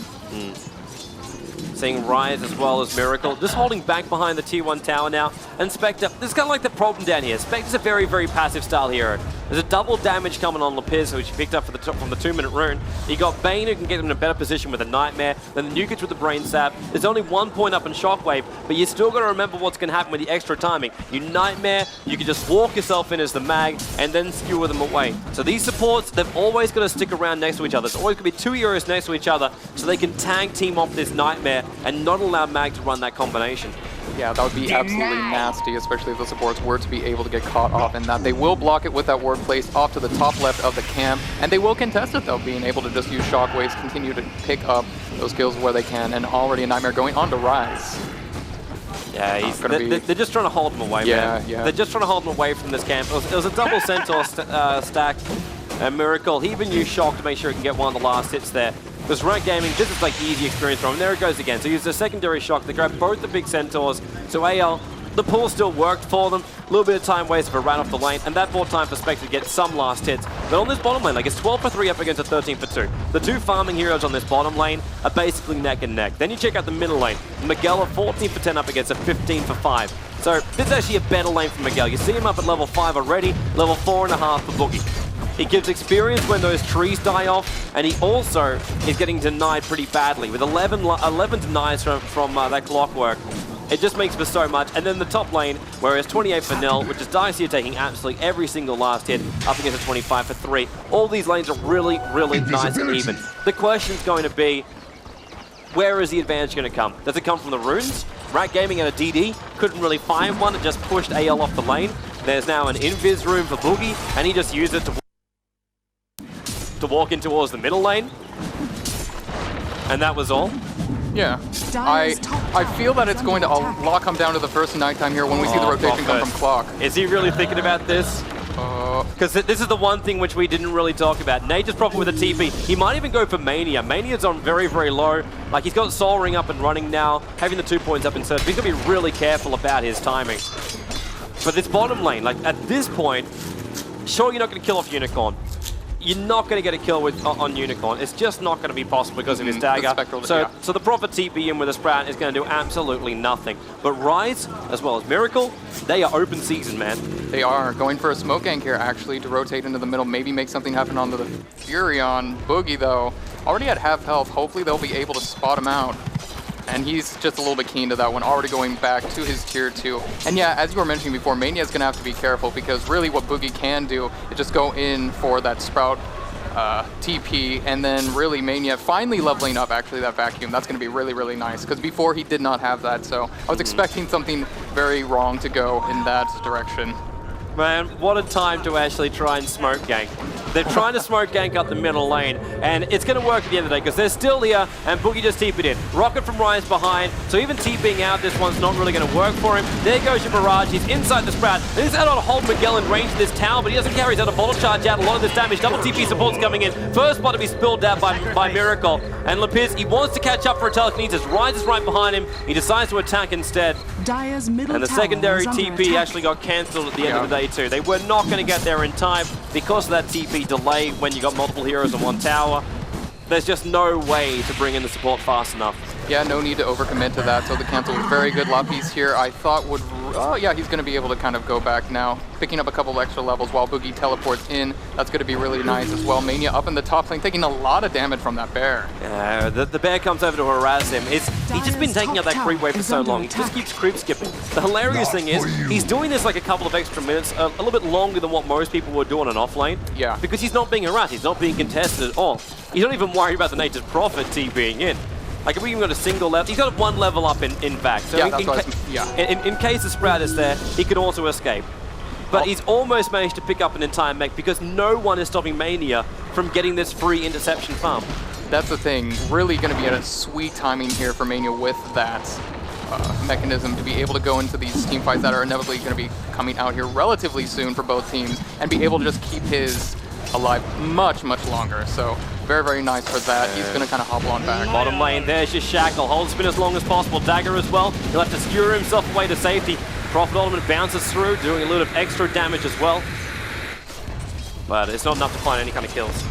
Seeing Rise as well as Miracle, just holding back behind the Tier 1 tower now. And Spectre, this is kind of like the problem down here. Spectre's a very, very passive style hero. There's a double damage coming on Lepiz, which he picked up from the 2-minute rune. You got Bane, who can get him in a better position with a Nightmare. Then the Nukage with the Brain Sap. There's only 1 point up in Shockwave, but you still got to remember what's going to happen with the extra timing. You Nightmare, you can just walk yourself in as the mag, and then skewer them away. So these supports, they've always got to stick around next to each other. There's always going to be 2 heroes next to each other, so they can tag team off this Nightmare and not allow mag to run that combination. Yeah, that would be absolutely nasty, especially if the supports were to be able to get caught off in that. They will block it with that ward placed off to the top left of the camp, and they will contest it though, being able to just use shockwaves, continue to pick up those kills where they can, and already a Nightmare going on to Rise. Yeah, they're just trying to hold him away, man. Yeah. They're just trying to hold him away from this camp. It was a double Centaur stack. Miracle, he even used Shock to make sure he can get one of the last hits there. Because Rank Gaming, this is like easy experience for him. There it goes again. So he used a secondary Shock to grab both the big Centaurs. So AL, the pull still worked for them. A little bit of time wasted for ran off the lane, and that bought time for Spectre to get some last hits. But on this bottom lane, like it's 12 for 3 up against a 13 for 2. The 2 farming heroes on this bottom lane are basically neck and neck. Then you check out the middle lane. Miguel 14 for 10 up against a 15 for 5. So this is actually a better lane for Miguel. You see him up at level 5 already, level 4.5 for Boogie. He gives experience when those trees die off, and he also is getting denied pretty badly with 11 denies from that Clockwork. It just makes for so much. And then the top lane, whereas 28 for nil, which is Darkseer taking absolutely every single last hit up against a 25 for 3. All these lanes are really, really nice and even. The question's going to be, where is the advantage going to come? Does it come from the runes? Rat Gaming at a DD couldn't really find one. It just pushed AL off the lane. There's now an invis rune for Boogie, and he just used it to walk in towards the middle lane, and that was all. Yeah, I feel that it's going to a lot come down to the first nighttime here when we see the rotation come from Clock. Is he really thinking about this? Because this is the one thing which we didn't really talk about. Nate is proper with a TP. He might even go for Mania. Mania's on very, very low. Like, he's got Soul Ring up and running now, having the 2 points up in search. He's going to be really careful about his timing. But this bottom lane, like, at this point, sure, you're not going to kill off Unicorn. You're not going to get a kill on Unicorn. It's just not going to be possible because of his dagger. So the proper TP in with a Sprout is going to do absolutely nothing. But Rise, as well as Miracle, they are open season, man. They are going for a smoke gank here, actually, to rotate into the middle, maybe make something happen onto the Fury on Boogie, though. Already at half health. Hopefully they'll be able to spot him out. And he's just a little bit keen to that one, already going back to his tier 2. And yeah, as you were mentioning before, Mania's going to have to be careful because really what Boogie can do is just go in for that Sprout TP, and then really Mania finally leveling up actually that vacuum. That's going to be really, really nice because before he did not have that. So I was expecting something very wrong to go in that direction. Man, what a time to actually try and smoke gank. They're trying to smoke gank up the middle lane, and it's going to work at the end of the day because they're still here, and Boogie just TP'd in. Rocket from Rise behind, so even TPing out this one's not really going to work for him. There goes your Barrage. He's inside the Sprout. He's out to hold Miguel in range of this tower, but he doesn't carry. He's out a bottle charge out. A lot of this damage. Double TP support's coming in. First spot to be spilled out by Miracle. And Lepiz, he wants to catch up for a telekinesis. Rise is right behind him. He decides to attack instead. Dire's middle and the secondary TP actually got cancelled at the end of the day too. They were not going to get there in time because of that TP delay when you got multiple heroes on one tower. There's just no way to bring in the support fast enough. Yeah, no need to overcommit to that, so the cancel was very good. Lapis here, I thought would... Oh yeah, he's going to be able to kind of go back now, picking up a couple extra levels while Boogie teleports in. That's going to be really nice as well. Mania up in the top lane, taking a lot of damage from that bear. Yeah, the bear comes over to harass him. He's just been taking out that creep wave for so long. He just keeps creep skipping. The hilarious thing is, he's doing this like a couple of extra minutes, a little bit longer than what most people would do on an off lane. Yeah. Because he's not being harassed, he's not being contested at all. He's not even worried about the Nature's Prophet TPing in. Like, if we even got a single level, he's got 1 level up in back. So yeah, in case the Sprout is there, he can also escape. but he's almost managed to pick up an entire mech because no one is stopping Mania from getting this free interception farm. That's the thing. Really going to be a sweet timing here for Mania with that mechanism to be able to go into these team fights that are inevitably going to be coming out here relatively soon for both teams and be able to just keep his alive much, much longer. So very, very nice for that. He's going to kind of hobble on back. Bottom lane, there's your Shackle. Hold spin as long as possible. Dagger as well. He'll have to skewer himself away to safety. Prophet Ultimate bounces through, doing a little bit of extra damage as well. But it's not enough to find any kind of kills.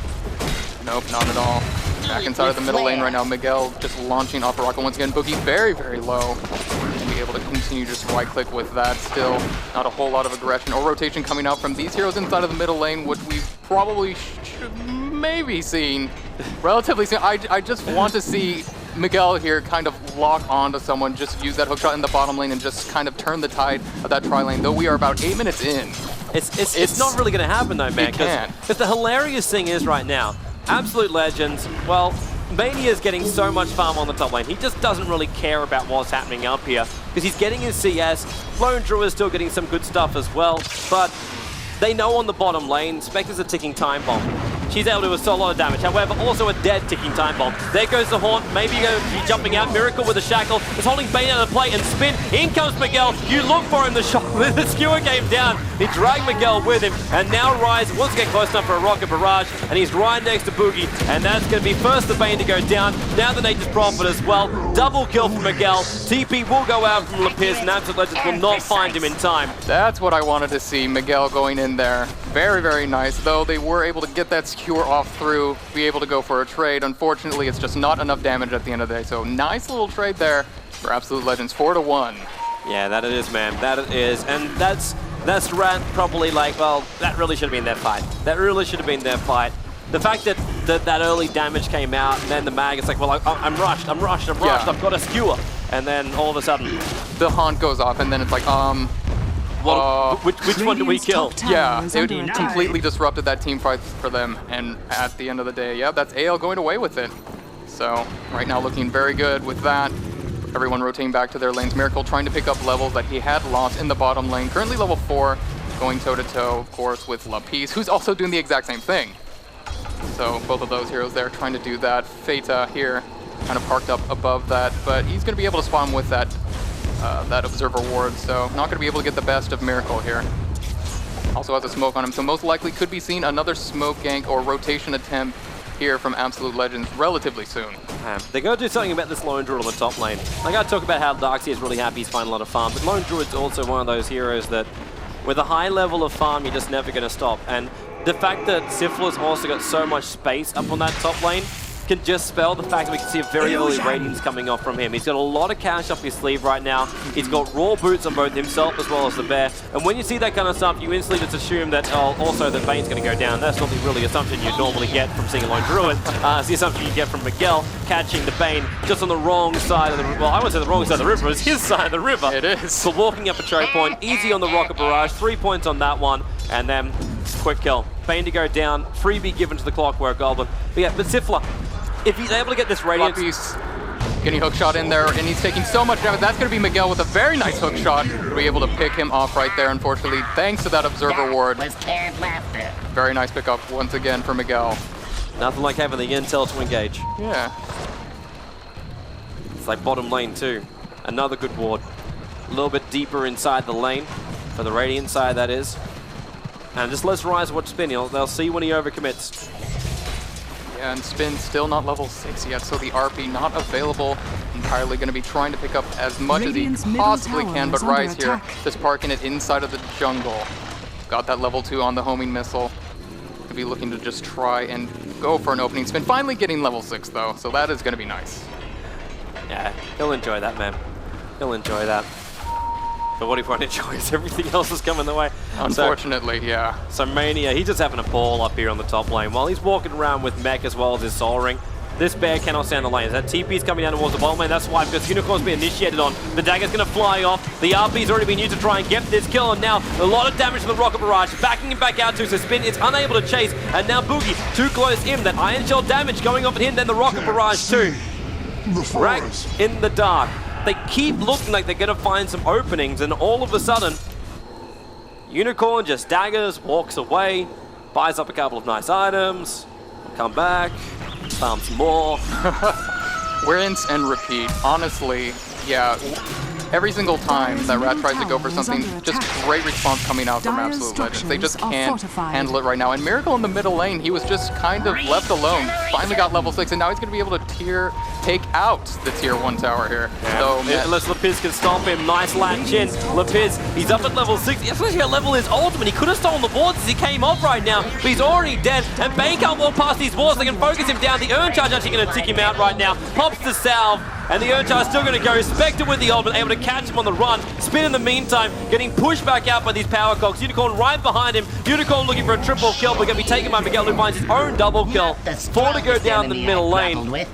Nope, not at all. Back inside of the middle lane right now. Miguel just launching off a rocket once again. Boogie very, very low. And be able to continue just right-click with that. Still not a whole lot of aggression or rotation coming out from these heroes inside of the middle lane, which we probably should maybe seen relatively soon. I just want to see Miguel here kind of lock onto someone, just use that hookshot in the bottom lane and just kind of turn the tide of that tri-lane, though we are about 8 minutes in. It's not really going to happen though, man. Because the hilarious thing is right now, Absolute Legends, well, Mania is getting so much farm on the top lane. He just doesn't really care about what's happening up here because he's getting his CS. Lone Druid is still getting some good stuff as well, but they know on the bottom lane, Spectre's a ticking time bomb. She's able to do a lot of damage. However, also a dead ticking time bomb. There goes the Haunt. Maybe going to be jumping out. Miracle with a Shackle. Is holding Bane out of play and spin. In comes Miguel. You look for him. The shot. The skewer came down. He dragged Miguel with him. And now Rise wants to get close enough for a rocket barrage. And he's right next to Boogie. And that's going to be first the Bane to go down. Now the Nature's Prophet as well. Double kill for Miguel. TP will go out from Lapierce. And Absolute Legends will not find him in time. That's what I wanted to see. Miguel going in there. Very, very nice. Though they were able to get that skewer off through, be able to go for a trade. Unfortunately, it's just not enough damage at the end of the day. So nice little trade there for Absolute Legends, 4-1. Yeah, that it is, man. That it is. And that's Rant probably like, well, that really should have been their fight. That really should have been their fight. The fact that that early damage came out, and then the mag is like, well, I'm rushed, Yeah. I've got a skewer. And then all of a sudden, the Haunt goes off, and then it's like, which one do we kill? Yeah, it completely disrupted that team fight for them, and at the end of the day, yeah, that's AL going away with it. So right now looking very good with that. Everyone rotating back to their lanes. Miracle trying to pick up levels that he had lost in the bottom lane. Currently level 4, going toe-to-toe, of course, with Lapierce, who's also doing the exact same thing. So both of those heroes there trying to do that. Feta here kind of parked up above that, but he's going to be able to spawn with that Observer Ward, so not going to be able to get the best of Miracle here. Also has a smoke on him, so most likely could be seen another smoke gank or rotation attempt here from Absolute Legends relatively soon. They're going to do something about this Lone Druid on the top lane. I got to talk about how Darkseer is really happy he's finding a lot of farm, but Lone Druid's also one of those heroes that with a high level of farm, you're just never going to stop. And the fact that Syphilis also got so much space up on that top lane can just spell the fact that we can see a very early ratings coming off from him. He's got a lot of cash up his sleeve right now. He's got raw boots on both himself as well as the bear. And when you see that kind of stuff, you instantly just assume that also that Bane's going to go down. That's not the really assumption you'd normally get from seeing a Lone Druid. It's the assumption you get from Miguel catching the Bane just on the wrong side of the river. Well, I wouldn't say the wrong side of the river, it's his side of the river. It is. So walking up a choke point, easy on the rocket barrage, 3 points on that one, and then quick kill. Bane to go down, freebie given to the Clockwork Goblin. But yeah, but Syphla, if he's able to get this radiance... Getting hookshot in there, and he's taking so much damage. That's going to be Miguel with a very nice hookshot to be able to pick him off right there, unfortunately, thanks to that Observer Ward. Very nice pickup once again for Miguel. Nothing like having the intel to engage. Yeah. It's like bottom lane too. Another good ward. A little bit deeper inside the lane, for the Radiant side that is. And just let's Rise watch Spin. They'll see when he overcommits. Yeah, and Spin still not level 6 yet, so the RP not available. Entirely going to be trying to pick up as much as he possibly can, but Rise here just parking it inside of the jungle. Got that level 2 on the homing missile. Could be looking to just try and go for an opening spin. Finally getting level 6 though, so that is going to be nice. Yeah, he'll enjoy that, man. He'll enjoy that. But what he won't enjoy is everything else is coming the way. Unfortunately, yeah. So Mania, he's just having a ball up here on the top lane. While he's walking around with mech as well as his Soul Ring, this bear cannot stand the lane. That TP's coming down towards the bottom lane. That's why, because Unicorn's been initiated on. The dagger's going to fly off. The RP's already been used to try and get this kill. And now a lot of damage from the Rocket Barrage. Backing him back out to Spin. It's unable to chase. And now Boogie too close in. That Iron Shell damage going off at him. Then the Rocket Barrage too. Right in the dark. They keep looking like they're going to find some openings, and all of a sudden, Unicorn just daggers, walks away, buys up a couple of nice items, come back, farm some more. Rinse and repeat. Honestly, yeah. Every single time that Rat tries to go for something, just great response coming out from Absolute Legends. They just can't handle it right now. And Miracle in the middle lane, he was just kind of left alone. Finally got level 6, and now he's going to be able to take out the tier 1 tower here. Yeah. So, unless Lapiz can stomp him, nice latch in. Lapiz, he's up at level 6. He actually got level his ultimate. He could have stolen the wards as he came off right now, but he's already dead. And Bane can't walk past these wards. They can focus him down. The Urn Charge actually going to tick him out right now. Pops the salve. And the Urn Charge still going to go. Spectre with the ultimate, able to catch him on the run. Spin in the meantime, getting pushed back out by these power cogs. Unicorn right behind him. Unicorn looking for a triple kill, but going to be taken by Miguel, who finds his own double kill. 4 to go down the middle lane.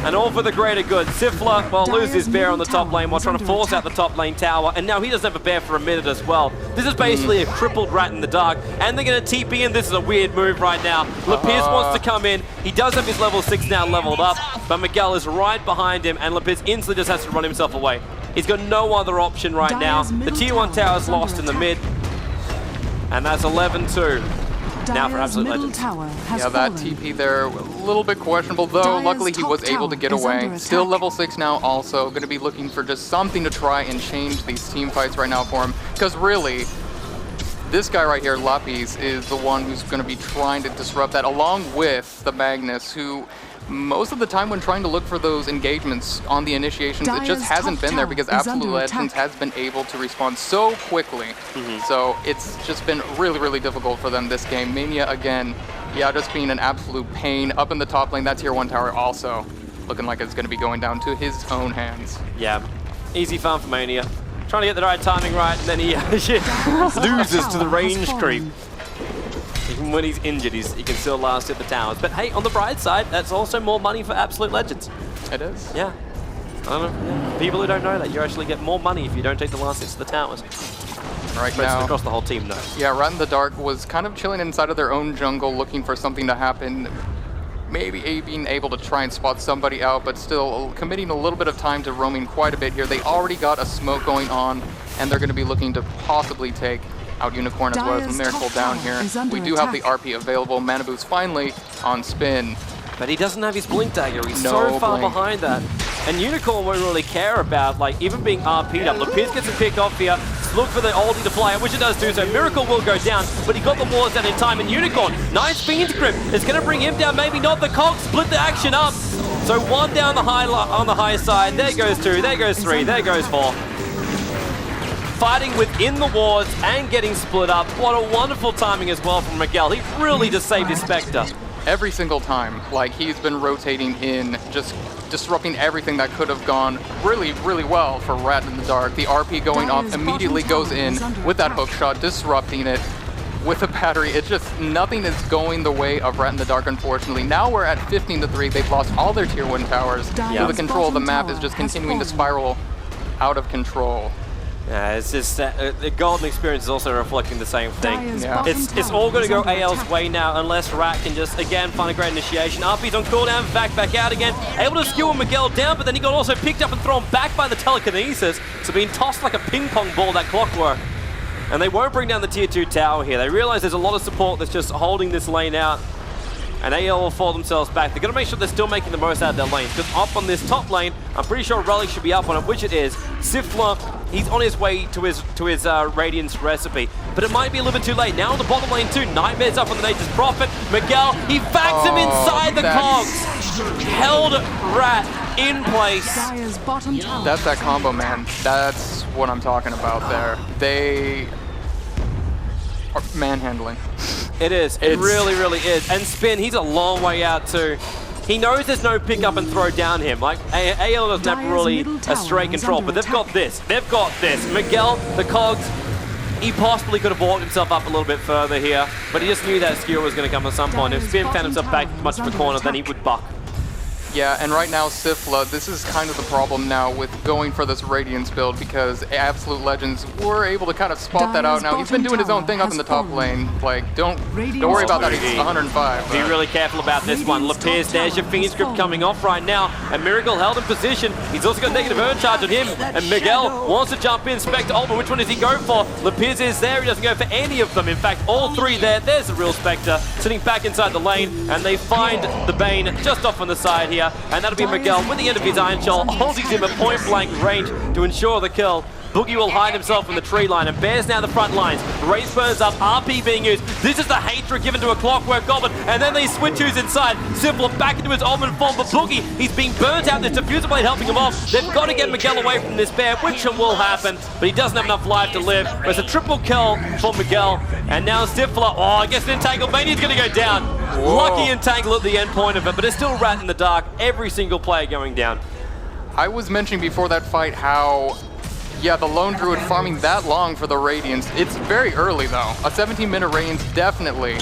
And all for the greater good. Sifla, well, loses his bear on the top lane while trying to force out the top lane tower. And now he doesn't have a bear for a minute as well. This is basically a crippled Rat in the dark. And they're going to TP in. This is a weird move right now. Lapiz wants to come in. He does have his level 6 now leveled up. But Miguel is right behind him. And Lapiz instantly just has to run himself away. He's got no other option right now. The tier 1 tower is lost in the mid. And that's 11-2. Now for Absolute Legends. Yeah, that TP there, a little bit questionable, though. Luckily, he was able to get away. Still level 6 now also. Going to be looking for just something to try and change these team fights right now for him. Because really, this guy right here, Lapis, is the one who's going to be trying to disrupt that, along with the Magnus, who most of the time when trying to look for those engagements on the initiations, it just hasn't been there because Absolute Legends has been able to respond so quickly. So it's just been really, really difficult for them this game. Mania, again, yeah, just being an absolute pain. Up in the top lane, that tier 1 tower also looking like it's going to be going down to his own hands. Yeah, easy farm for Mania. Trying to get the right timing right, and then he loses to the range creep. Even when he's injured, he can still last at the towers. But hey, on the bright side, that's also more money for Absolute Legends. It is. Yeah. I don't know. Yeah. People who don't know that, you actually get more money if you don't take the last 6 to the towers. Right but now, across the whole team, no. Yeah, Rat in the Dark was kind of chilling inside of their own jungle, looking for something to happen. Maybe being able to try and spot somebody out, but still committing a little bit of time to roaming quite a bit here. They already got a smoke going on, and they're going to be looking to possibly take out Unicorn as well as Miracle down here. We do have the RP available. Mana Boost finally on spin. But he doesn't have his Blink Dagger. He's so far behind that. And Unicorn won't really care about, like, even being RP'd up. Lapiz gets a pick off here. Look for the ulti to fly out, which it does do, so Miracle will go down, but he got the wards down in time, and Unicorn, nice Fiend's Grip, is going to bring him down, maybe not. The Cogs split the action up. So 1 down the on the high side. There goes 2, there goes 3, there goes 4. Fighting within the wards and getting split up. What a wonderful timing as well from Miguel. He really just saved his Spectre. Every single time, like, he's been rotating in, just disrupting everything that could have gone really, really well for Rat in the Dark. The RP going off immediately goes in with that hook shot, disrupting it with a battery. It's just nothing is going the way of Rat in the Dark, unfortunately. Now we're at 15-3. They've lost all their tier 1 towers. So the control of the map is just continuing to spiral out of control. Yeah, it's just the Golden Experience is also reflecting the same thing. Yeah. It's all going to go AL's way now unless Rat can just, again, find a great initiation. RP's on cooldown, back out again. Able to skewer Miguel down, but then he got also picked up and thrown back by the telekinesis. So being tossed like a ping pong ball, that clockwork. And they won't bring down the tier 2 tower here. They realize there's a lot of support that's just holding this lane out. And AL will fall themselves back. They're going to make sure they're still making the most out of their lanes. Because up on this top lane, I'm pretty sure Relic should be up on it, which it is. Sifla, he's on his way to his Radiance recipe. But it might be a little bit too late. Now on the bottom lane too, Nightmare's up on the Nature's Prophet. Miguel, he backs him inside the Cogs. Held Rat in place. That's that combo, man. That's what I'm talking about there. They are manhandling. It is. It really, really is. And Spin, he's a long way out too. He knows there's no pick up and throw down him. Like, AL doesn't have really a straight control, but they've got this. They've got this. Miguel, the Cogs, he possibly could have walked himself up a little bit further here, but he just knew that skewer was going to come at some point. If Spin found himself back much of a corner, then he would buck. Yeah, and right now, Sifla, this is kind of the problem now with going for this Radiance build because Absolute Legends were able to kind of spot that out. Now, he's been doing his own thing up in the top lane. Like, don't worry about that, he's 105. Be really careful about this one. Lapierre, there's your Fiend Script coming off right now, and Miracle held in position. He's also got negative urn charge on him, and Miguel wants to jump in. Spectre Ultimate, which one does he go for? Lapierre is there, he doesn't go for any of them. In fact, all three there. There's the real Spectre sitting back inside the lane, and they find the Bane just off on the side here. And that'll be Miguel with the end of his Iron Shoal, holding him at point-blank range to ensure the kill. Boogie will hide himself in the tree line, and Bear's now the front lines. Race burns up, RP being used. This is the hatred given to a Clockwork Goblin, and then they switch who's inside. Simple back into his Almond form, but Boogie, he's being burnt out. There's Diffuser Blade helping him off. They've got to get Miguel away from this Bear, which will happen, but he doesn't have enough life to live. But it's a triple kill for Miguel, and now Stifler, I guess Entangle Mania's going to go down. Whoa. Lucky Entangle at the end point of it, but it's still Rat in the dark. Every single player going down. I was mentioning before that fight how, yeah, the Lone Druid farming that long for the Radiance. It's very early though. A 17-minute Radiance, definitely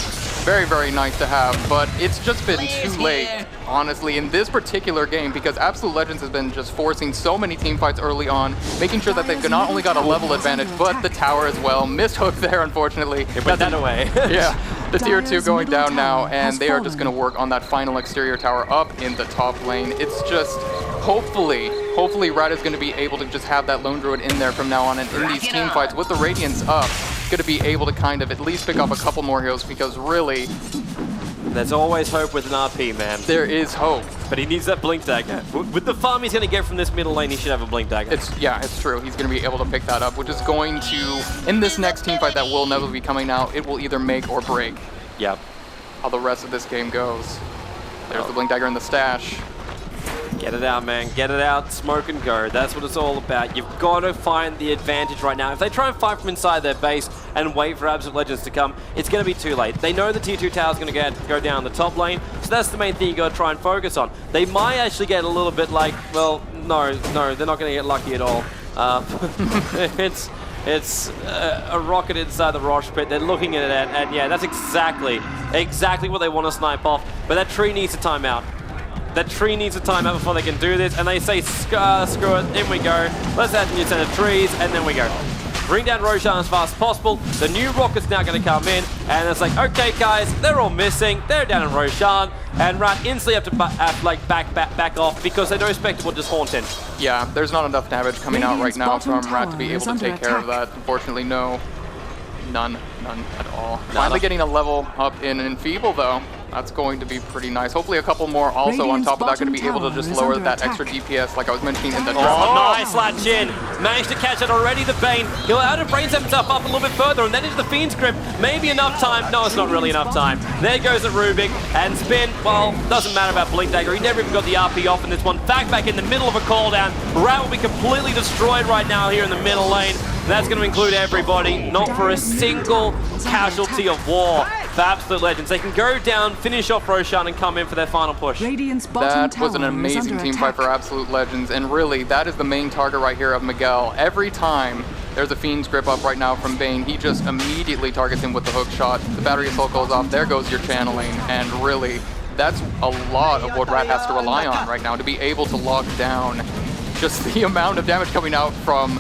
very, very nice to have, but it's just been too late, honestly, in this particular game because Absolute Legends has been just forcing so many team fights early on, making sure that they've not only got a level advantage, but the tower as well. Missed hook there, unfortunately. It went that away. Yeah, the tier 2 going down now, and they are just going to work on that final exterior tower up in the top lane. It's just, hopefully Rat is going to be able to just have that Lone Druid in there from now on, and in these team fights with the Radiance up, going to be able to kind of at least pick up a couple more heals because really, there's always hope with an RP, man. There is hope. But he needs that Blink Dagger. With the farm he's going to get from this middle lane, he should have a Blink Dagger. It's true. He's going to be able to pick that up, which is going to, in this next team fight that will never be coming out, it will either make or break. Yep. How the rest of this game goes. There's the Blink Dagger in the stash. Get it out, man. Get it out. Smoke and go. That's what it's all about. You've got to find the advantage right now. If they try and fight from inside their base and wait for Absolute Legends to come, it's going to be too late. They know the tier 2 tower is going to go down the top lane, so that's the main thing you got to try and focus on. They might actually get a little bit like, well, no, they're not going to get lucky at all. It's a rocket inside the Roche pit. They're looking at it, and yeah, that's exactly what they want to snipe off. But that tree needs a timeout. That tree needs a timeout before they can do this, and they say, screw it, in we go. Let's add a new set of trees, and then we go. Bring down Roshan as fast as possible. The new rocket's now going to come in, and it's like, okay, guys, they're all missing. They're down in Roshan, and Rat instantly have to back off because they know Spectre will just haunt in. Yeah, there's not enough damage coming out right now from Rat to be able to take care of that. Unfortunately, no. None at all. Finally getting a level up in Enfeeble, though. That's going to be pretty nice. Hopefully a couple more also on top of that going to be able to just lower that extra DPS like I was mentioning in the draft. Oh, nice latch in. Managed to catch it already, the Bane. He'll out of brains himself up a little bit further and then into the Fiend's Grip. Maybe enough time. No, it's not really enough time. There goes the Rubik. And Spin, well, doesn't matter about Blink Dagger. He never even got the RP off in this one. Back in the middle of a call down. Rat will be completely destroyed right now here in the middle lane. That's going to include everybody, not for a single casualty of war for Absolute Legends. They can go down, finish off Roshan, and come in for their final push. That was an amazing team fight for Absolute Legends, and really, that is the main target right here of Miguel. Every time there's a Fiend's Grip up right now from Bane, he just immediately targets him with the hook shot. The Battery Assault goes off, there goes your channeling, and really, that's a lot of what Rat has to rely on right now to be able to lock down just the amount of damage coming out from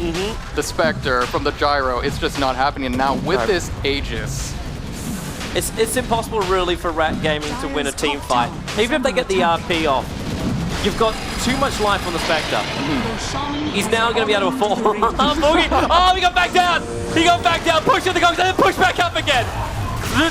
the Spectre, from the Gyro. It's just not happening. Now with this Aegis, it's impossible really for Rat Gaming to win a team fight. Even if they get the RP off, you've got too much life on the Spectre. He's now going to be able to fall. Boogie! Oh, he got back down! He got back down, pushed to the gogs, and then pushed back up again!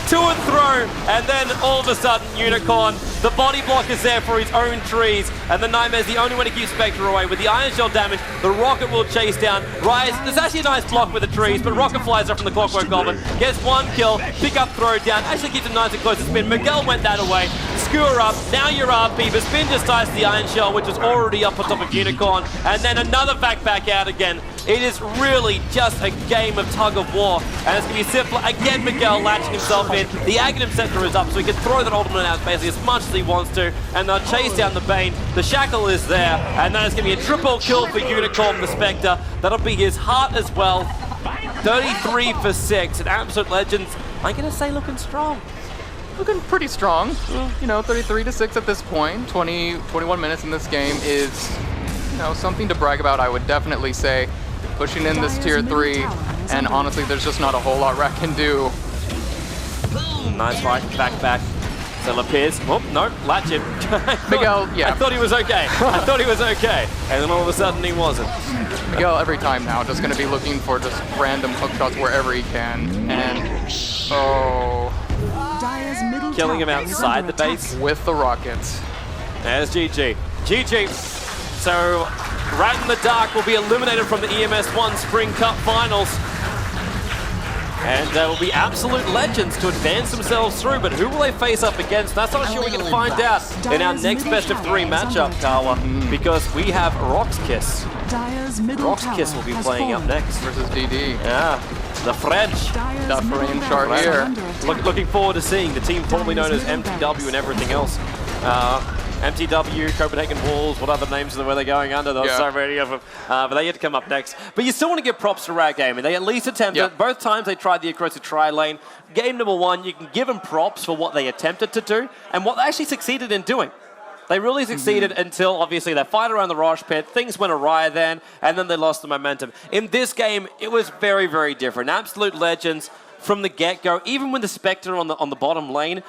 To and throw, and then all of a sudden, Unicorn, the body block is there for his own trees, and the Nightmare's the only one to keep Spectre away. With the Iron Shell damage, the Rocket will chase down. Rise, there's actually a nice block with the trees, but Rocket flies up from the Clockwork Goblin, gets one kill, pick up, throw down, actually keeps him nice and close to Spin. Miguel went that away, skewer up, now you're RP, but Spin just ties the Iron Shell, which is already up on top of Unicorn, and then another back out again. It is really just a game of tug of war, and it's going to be simple. Again, Miguel latching himself in. The Aghanim Scepter is up, so he can throw that ultimate out basically as much as he wants to, and they'll chase down the Bane. The Shackle is there, and then it's going to be a triple kill for Unicorn, the Spectre. That'll be his heart as well. 33 for 6, and Absolute Legends, I'm going to say, looking strong. looking pretty strong. You know, 33-6 at this point. 21 minutes in this game is, you know, something to brag about, I would definitely say. Pushing in this tier 3, and honestly, there's just not a whole lot Rat can do. Nice fight, back. So Lapierre, oh, no, latch him. Miguel, yeah. I thought he was okay. I thought he was okay. And then all of a sudden he wasn't. Miguel, every time now, just going to be looking for just random hook shots wherever he can. And, oh. Killing him outside the base. With the rockets. There's GG. GG. So, Rat in the Dark will be eliminated from the EMS 1 Spring Cup Finals. And will be absolute legends to advance themselves through, but who will they face up against? That's not sure we can find out in our next best of 3 matchup, Kawa, because we have rox.kis. rox.kis will be playing up next. Versus DD. Yeah, the French. The French are here. Looking forward to seeing the team formerly known as MTW and everything else. MTW, Copenhagen Wolves, what other names were they going under? There were so many of them. But they had to come up next. But you still want to give props to Rat Gaming. They at least attempted it. Both times they tried the aggressive tri-lane. Game number 1, you can give them props for what they attempted to do and what they actually succeeded in doing. They really succeeded until, obviously, they fight around the Rosh pit. Things went awry then, and then they lost the momentum. In this game, it was very, very different. Absolute legends from the get-go. Even with the Spectre on the bottom lane,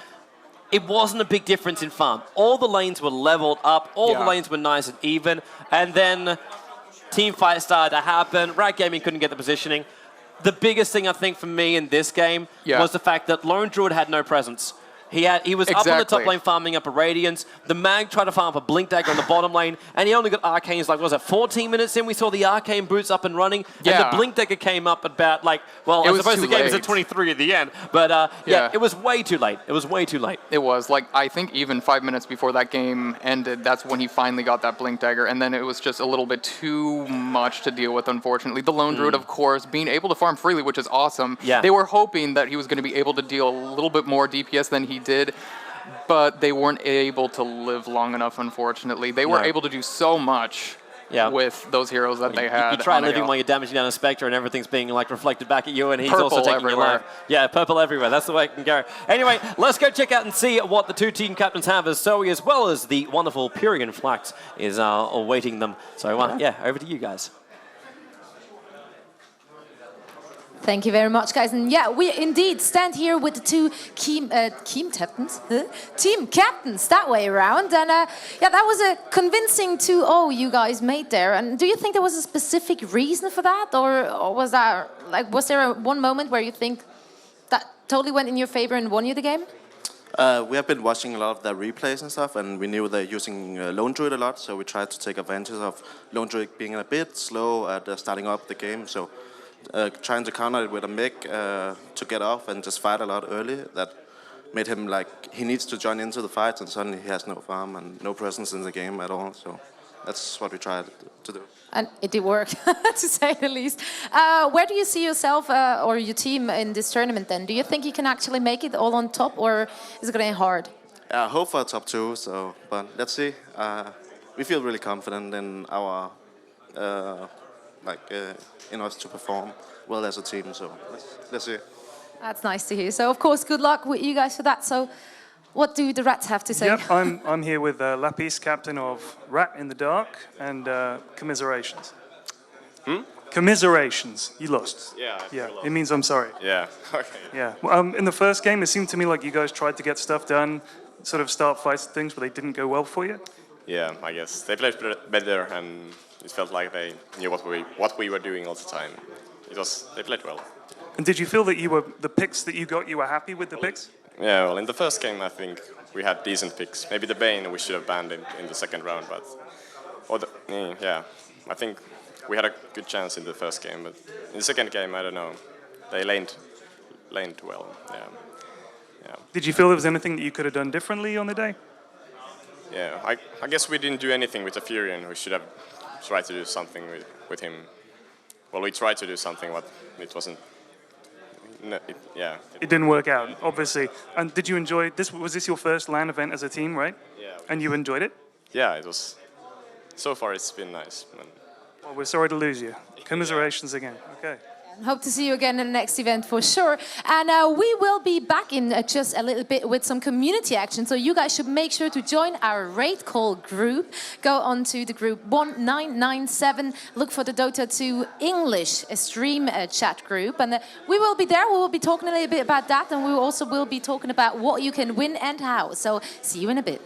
it wasn't a big difference in farm. All the lanes were leveled up. All the lanes were nice and even. And then team fight started to happen. Rat Gaming couldn't get the positioning. The biggest thing, I think, for me in this game was the fact that Lone Druid had no presence. He was up on the top lane farming up a Radiance. The Mag tried to farm up a Blink Dagger on the bottom lane, and he only got Arcanes, like, what was it, 14 minutes in? We saw the Arcane boots up and running, and the Blink Dagger came up about, like, well, I suppose the game was at 23 at the end, but yeah, it was way too late. It was way too late. It was. Like, I think even 5 minutes before that game ended, that's when he finally got that Blink Dagger, and then it was just a little bit too much to deal with, unfortunately. The Lone Druid, of course, being able to farm freely, which is awesome. Yeah. They were hoping that he was going to be able to deal a little bit more DPS than he did, but they weren't able to live long enough, unfortunately. They were able to do so much with those heroes that they had. You try living while you're damaging down a Spectre and everything's being like reflected back at you, and he's also taking your life. Yeah, purple everywhere. That's the way it can go. Anyway, let's go check out and see what the 2 team captains have, as Zoe as well as the wonderful Purian Flax is awaiting them. So yeah, over to you guys. Thank you very much, guys. And yeah, we indeed stand here with the 2 team captains that way around. And yeah, that was a convincing 2-0 you guys made there. And do you think there was a specific reason for that, or was that like, was there one moment where you think that totally went in your favor and won you the game? We have been watching a lot of their replays and stuff, and we knew they're using Lone Druid a lot, so we tried to take advantage of Lone Druid being a bit slow at starting up the game. So trying to counter it with a mech to get off and just fight a lot early, that made him like, he needs to join into the fight, and suddenly he has no farm and no presence in the game at all. So that's what we tried to do. And it did work, to say the least. Where do you see yourself or your team in this tournament then? Do you think you can actually make it all on top, or is it going to be hard? I hope for top 2, so, but let's see. We feel really confident in our in us to perform well as a team, so let's see. That's nice to hear. So of course, good luck with you guys for that. So what do the Rats have to say? Yep, I'm here with Lapierre, captain of Rat in the Dark, and commiserations. Commiserations. You lost. Yeah, lost. It means I'm sorry. Yeah, okay. Yeah. Well, in the first game, it seemed to me like you guys tried to get stuff done, sort of start fights and things, but they didn't go well for you. Yeah, I guess they played better, and it felt like they knew what we were doing all the time. They played well. And did you feel that the picks that you got, you were happy with the picks? Yeah, well, in the first game, I think we had decent picks. Maybe the Bane we should have banned in the second round, but yeah, I think we had a good chance in the first game, but in the second game, I don't know. They laned well. Yeah. Did you feel there was anything that you could have done differently on the day? Yeah, I guess we didn't do anything with the Furion. We should have tried to do something with him. Well, we tried to do something, but it wasn't. No, it didn't work out, obviously. And did you enjoy this? Was this your first LAN event as a team, right? Yeah. And you enjoyed it? Yeah, it was. So far, it's been nice. Well, we're sorry to lose you. Commiserations again. Okay. Hope to see you again in the next event for sure. And we will be back in just a little bit with some community action. So you guys should make sure to join our RaidCall group. Go on to the group 1997. Look for the Dota 2 English stream chat group. And we will be there. We will be talking a little bit about that. And we also will be talking about what you can win and how. So see you in a bit.